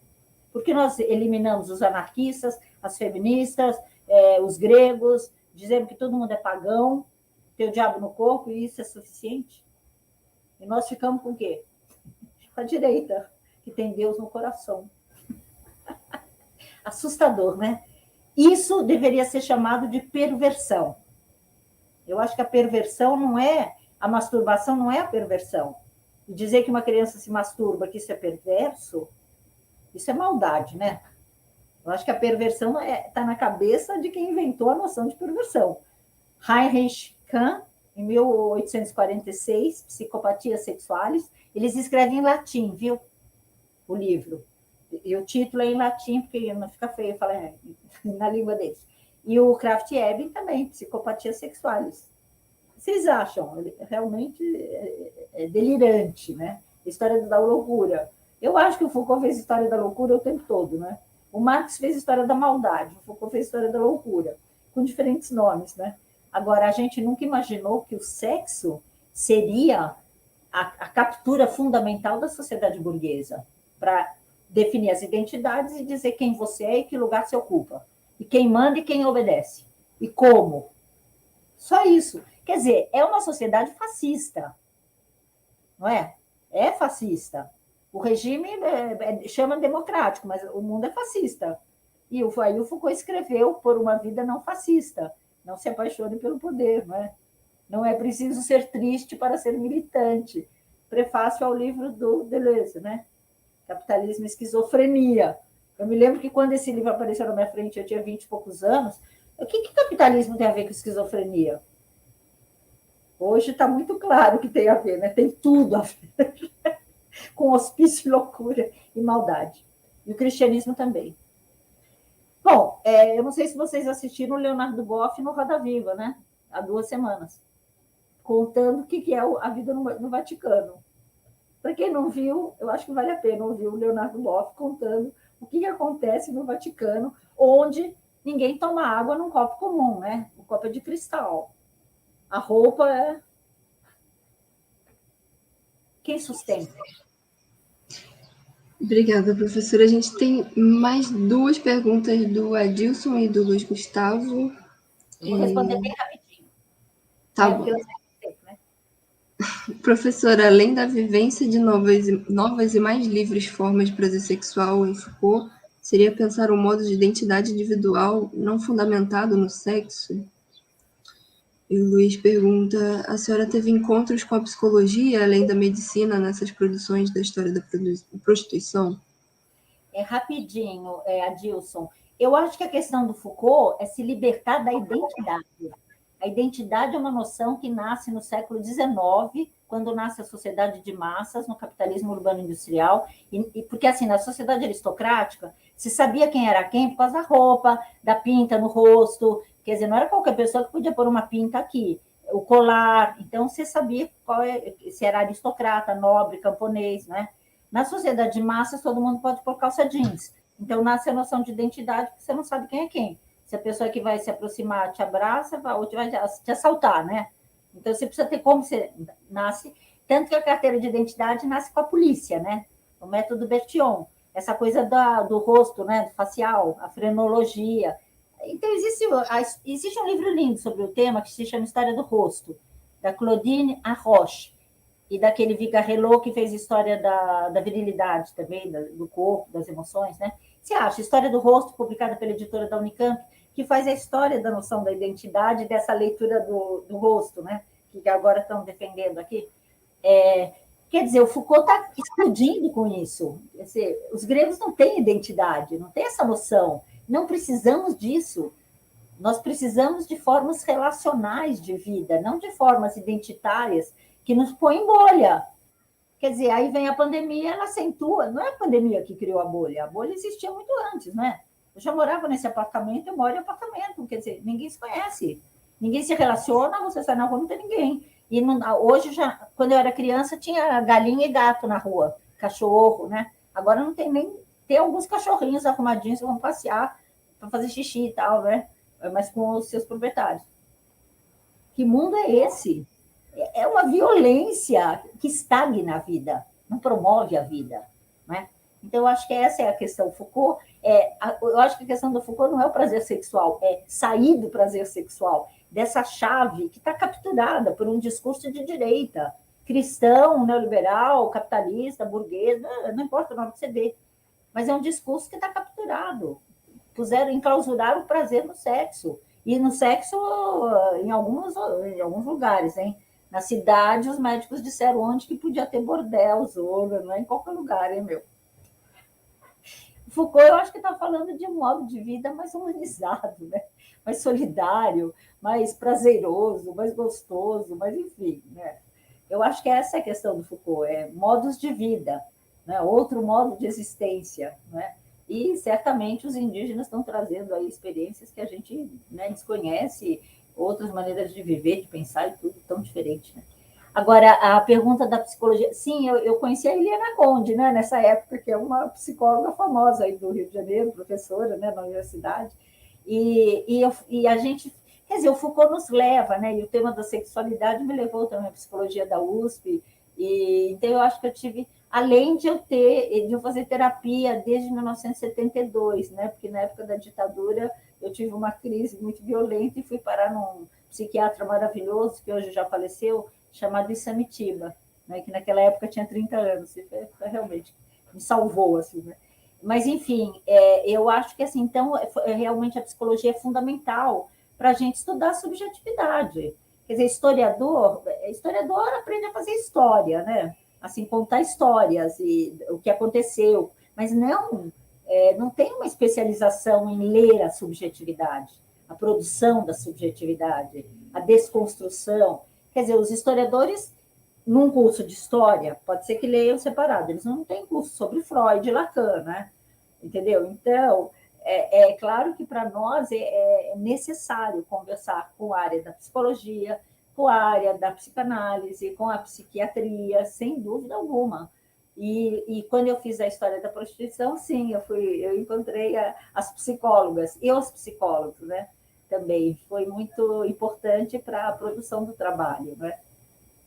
Porque nós eliminamos os anarquistas, as feministas, os gregos, dizendo que todo mundo é pagão, tem o diabo no corpo e isso é suficiente? E nós ficamos com o quê? Com a direita, que tem Deus no coração. Assustador, né? Isso deveria ser chamado de perversão. Eu acho que a perversão não é... A masturbação não é a perversão. E dizer que uma criança se masturba, que isso é perverso, isso é maldade, né? Eu acho que a perversão está na cabeça de quem inventou a noção de perversão. Heinrich Kahn, em 1846, Psicopatias Sexuais, eles escrevem em latim, viu? O livro. E o título é em latim, porque não fica feio falar na língua deles. E o Krafft-Ebing também, Psicopatias Sexuais. Vocês acham? Realmente é delirante, né? História da loucura. Eu acho que o Foucault fez história da loucura o tempo todo, né? O Marx fez história da maldade, o Foucault fez história da loucura, com diferentes nomes, né? Agora, a gente nunca imaginou que o sexo seria a captura fundamental da sociedade burguesa, para definir as identidades e dizer quem você é e que lugar você ocupa, e quem manda e quem obedece, e como. Só isso. Quer dizer, é uma sociedade fascista, não é? É fascista. O regime chama democrático, mas o mundo é fascista. E aí o Foucault escreveu por uma vida não fascista. Não se apaixone pelo poder, não é? Não é preciso ser triste para ser militante. Prefácio ao livro do Deleuze, né? Capitalismo e Esquizofrenia. Eu me lembro que quando esse livro apareceu na minha frente, eu tinha 20 e poucos anos. O que capitalismo tem a ver com esquizofrenia? Hoje está muito claro que tem a ver, né? Tem tudo a ver com hospício, loucura e maldade. E o cristianismo também. Bom, eu não sei se vocês assistiram o Leonardo Boff no Roda Viva, né? Há 2 semanas, contando o que é a vida no Vaticano. Para quem não viu, eu acho que vale a pena ouvir o Leonardo Boff contando o que acontece no Vaticano, onde ninguém toma água num copo comum, né? O copo é de cristal. A roupa é... Quem sustenta? Obrigada, professora. A gente tem mais 2 perguntas do Adilson e do Luiz Gustavo. Vou responder bem rapidinho. Tá bom. Né? Professora, além da vivência de novas e mais livres formas de prazer sexual em Foucault, seria pensar um modo de identidade individual não fundamentado no sexo? E o Luiz pergunta, a senhora teve encontros com a psicologia, além da medicina, nessas produções da história da prostituição? Rapidinho, Adilson. Eu acho que a questão do Foucault é se libertar da identidade. A identidade é uma noção que nasce no século XIX, quando nasce a sociedade de massas, no capitalismo urbano-industrial, porque, assim, na sociedade aristocrática, se sabia quem era quem por causa da roupa, da pinta no rosto, quer dizer, não era qualquer pessoa que podia pôr uma pinta aqui, o colar, então você sabia se era aristocrata, nobre, camponês, né? Na sociedade de massas, todo mundo pode pôr calça jeans, então nasce a noção de identidade, porque você não sabe quem é quem. Se a pessoa que vai se aproximar te abraça, a outra vai te assaltar, né? Então, você precisa ter como você nasce. Tanto que a carteira de identidade nasce com a polícia, né? O método Bertillon. Essa coisa do rosto, né? Do facial, a frenologia. Então, existe um livro lindo sobre o tema que se chama História do Rosto, da Claudine Arroche, e daquele Vigarelot que fez história da virilidade também, do corpo, das emoções, né? Você acha? História do Rosto, publicada pela editora da Unicamp, que faz a história da noção da identidade, dessa leitura do rosto, né? Que agora estão defendendo aqui. Quer dizer, o Foucault está explodindo com isso. Quer dizer, os gregos não têm identidade, não têm essa noção. Não precisamos disso. Nós precisamos de formas relacionais de vida, não de formas identitárias que nos põem em bolha. Quer dizer, aí vem a pandemia, ela acentua. Não é a pandemia que criou a bolha existia muito antes, né? Eu já morava nesse apartamento, eu moro em apartamento, quer dizer, ninguém se conhece, ninguém se relaciona, você sai na rua, não tem ninguém. E não, hoje, já, quando eu era criança, tinha galinha e gato na rua, cachorro, né? Agora não tem nem. Tem alguns cachorrinhos arrumadinhos que vão passear para fazer xixi e tal, né? Mas com os seus proprietários. Que mundo é esse? É uma violência que estagna a vida, não promove a vida. Né? Então, eu acho que essa é a questão. Foucault, eu acho que a questão do Foucault não é o prazer sexual, é sair do prazer sexual, dessa chave que está capturada por um discurso de direita, cristão, neoliberal, capitalista, burguês, não importa o nome que você dê, mas é um discurso que está capturado. Enclausuraram o prazer no sexo, e no sexo em alguns lugares, hein? Na cidade, os médicos disseram onde que podia ter bordel, zona, não é em qualquer lugar, hein, meu? Foucault, eu acho que está falando de um modo de vida mais humanizado, né? Mais solidário, mais prazeroso, mais gostoso, mas enfim, né? Eu acho que essa é a questão do Foucault, modos de vida, né? Outro modo de existência, né? E certamente os indígenas estão trazendo aí experiências que a gente, né, desconhece, outras maneiras de viver, de pensar e tudo tão diferente, né? Agora, a pergunta da psicologia... Sim, eu conheci a Eliana Conde, né, nessa época, que é uma psicóloga famosa aí do Rio de Janeiro, professora, né, na universidade, e a gente... Quer dizer, o Foucault nos leva, né, e o tema da sexualidade me levou também à psicologia da USP, então eu acho que eu tive... Além de eu fazer terapia desde 1972, né, porque na época da ditadura eu tive uma crise muito violenta e fui parar num psiquiatra maravilhoso, que hoje já faleceu, chamado Isamitiba, né, que naquela época tinha 30 anos, e realmente me salvou, assim, né? Mas, enfim, eu acho que, assim, então, realmente a psicologia é fundamental para a gente estudar a subjetividade. Quer dizer, historiador aprende a fazer história, né? Assim, contar histórias e o que aconteceu, mas não tem uma especialização em ler a subjetividade, a produção da subjetividade, a desconstrução. Quer dizer, os historiadores, num curso de história, pode ser que leiam separado, eles não têm curso sobre Freud e Lacan, né? Entendeu? Então, é claro que para nós é necessário conversar com a área da psicologia, com a área da psicanálise, com a psiquiatria, sem dúvida alguma. E quando eu fiz a história da prostituição, sim, eu encontrei as psicólogas e os psicólogos, né? Também foi muito importante para a produção do trabalho, né?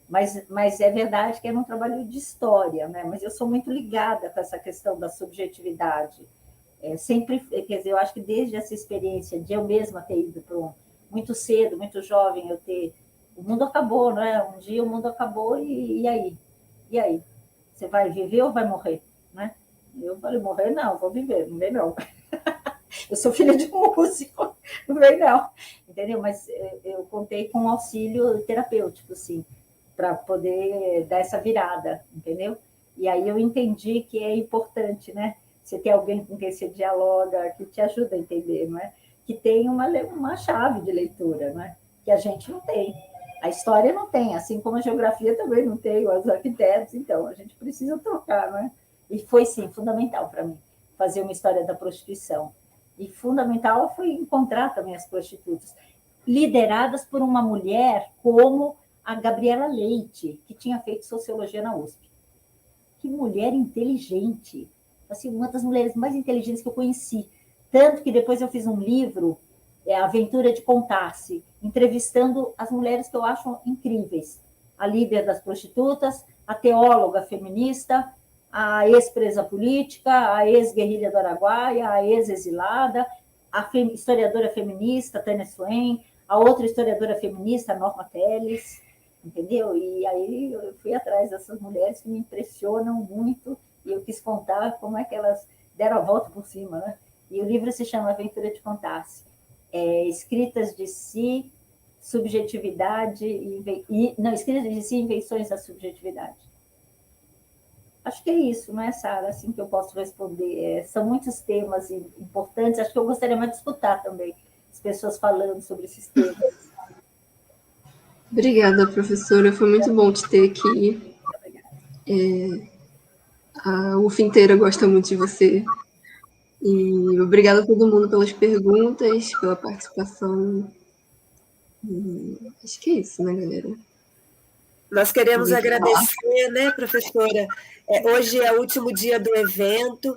Mas é verdade que era um trabalho de história, né? Mas eu sou muito ligada com essa questão da subjetividade. Sempre, quer dizer, eu acho que desde essa experiência de eu mesma ter ido para muito cedo, muito jovem, o mundo acabou, né? Um dia o mundo acabou e aí? E aí? Você vai viver ou vai morrer, né? Eu falei, morrer não, vou viver, não vem não. Eu sou filha de músico, não vem não, entendeu? Mas eu contei com um auxílio terapêutico, sim, para poder dar essa virada, entendeu? E aí eu entendi que é importante, né? Você ter alguém com quem você dialoga, que te ajuda a entender, não é? Que tem uma chave de leitura, não é? Que a gente não tem. A história não tem, assim como a geografia também não tem, os arquitetos, então a gente precisa trocar, não é? E foi, sim, fundamental para mim fazer uma história da prostituição. E fundamental foi encontrar também as prostitutas, lideradas por uma mulher como a Gabriela Leite, que tinha feito sociologia na USP. Que mulher inteligente! Assim, uma das mulheres mais inteligentes que eu conheci. Tanto que depois eu fiz um livro, A Aventura de Contar-se, entrevistando as mulheres que eu acho incríveis. A líder das prostitutas, a teóloga feminista, a ex-presa política, a ex-guerrilha do Araguaia, a ex-exilada, a historiadora feminista, Tânia Swain, a outra historiadora feminista, Norma Telles, entendeu? E aí eu fui atrás dessas mulheres que me impressionam muito e eu quis contar como é que elas deram a volta por cima, né? E o livro se chama Aventura de Contar-se. escritas de si, subjetividade não, escritas de si, invenções da subjetividade. Acho que é isso, não é, Sara? Assim que eu posso responder. São muitos temas importantes, acho que eu gostaria mais de escutar também as pessoas falando sobre esses temas. Obrigada, professora. Foi muito bom te ter aqui. A UF inteira gosta muito de você. E obrigada a todo mundo pelas perguntas, pela participação. E acho que é isso, né, galera? Nós queremos agradecer, né, professora? Hoje é o último dia do evento.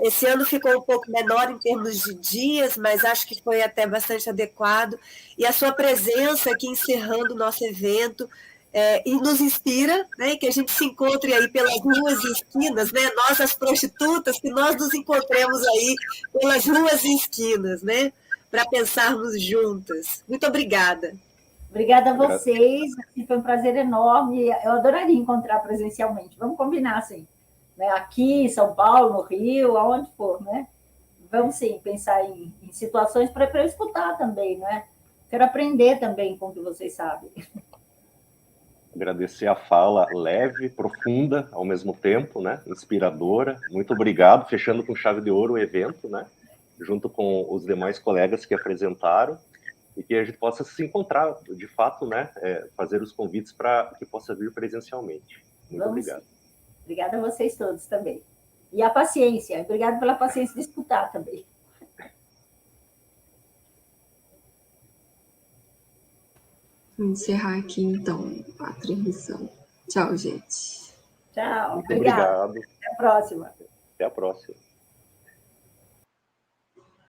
Esse ano ficou um pouco menor em termos de dias, mas acho que foi até bastante adequado. E a sua presença aqui encerrando o nosso evento e nos inspira, né, que a gente se encontre aí pelas ruas e esquinas, né? Nós, as prostitutas, que nós nos encontremos aí pelas ruas e esquinas, né? Para pensarmos juntas. Muito obrigada. Obrigada a vocês, foi um prazer enorme. Eu adoraria encontrar presencialmente. Vamos combinar, assim, né? Aqui em São Paulo, no Rio, aonde for, né? Vamos sim pensar em situações para eu escutar também, né? Quero aprender também com o que vocês sabem. Agradecer a fala leve, profunda, ao mesmo tempo, né? Inspiradora. Muito obrigado, fechando com chave de ouro o evento, né? Junto com os demais colegas que apresentaram, e que a gente possa se encontrar, de fato, né? Fazer os convites para que possa vir presencialmente. Muito obrigado. Obrigada a vocês todos também. E a paciência. Obrigada pela paciência de escutar também. Vou encerrar aqui, então, a transmissão. Tchau, gente. Tchau. Muito obrigado. Até a próxima. Até a próxima.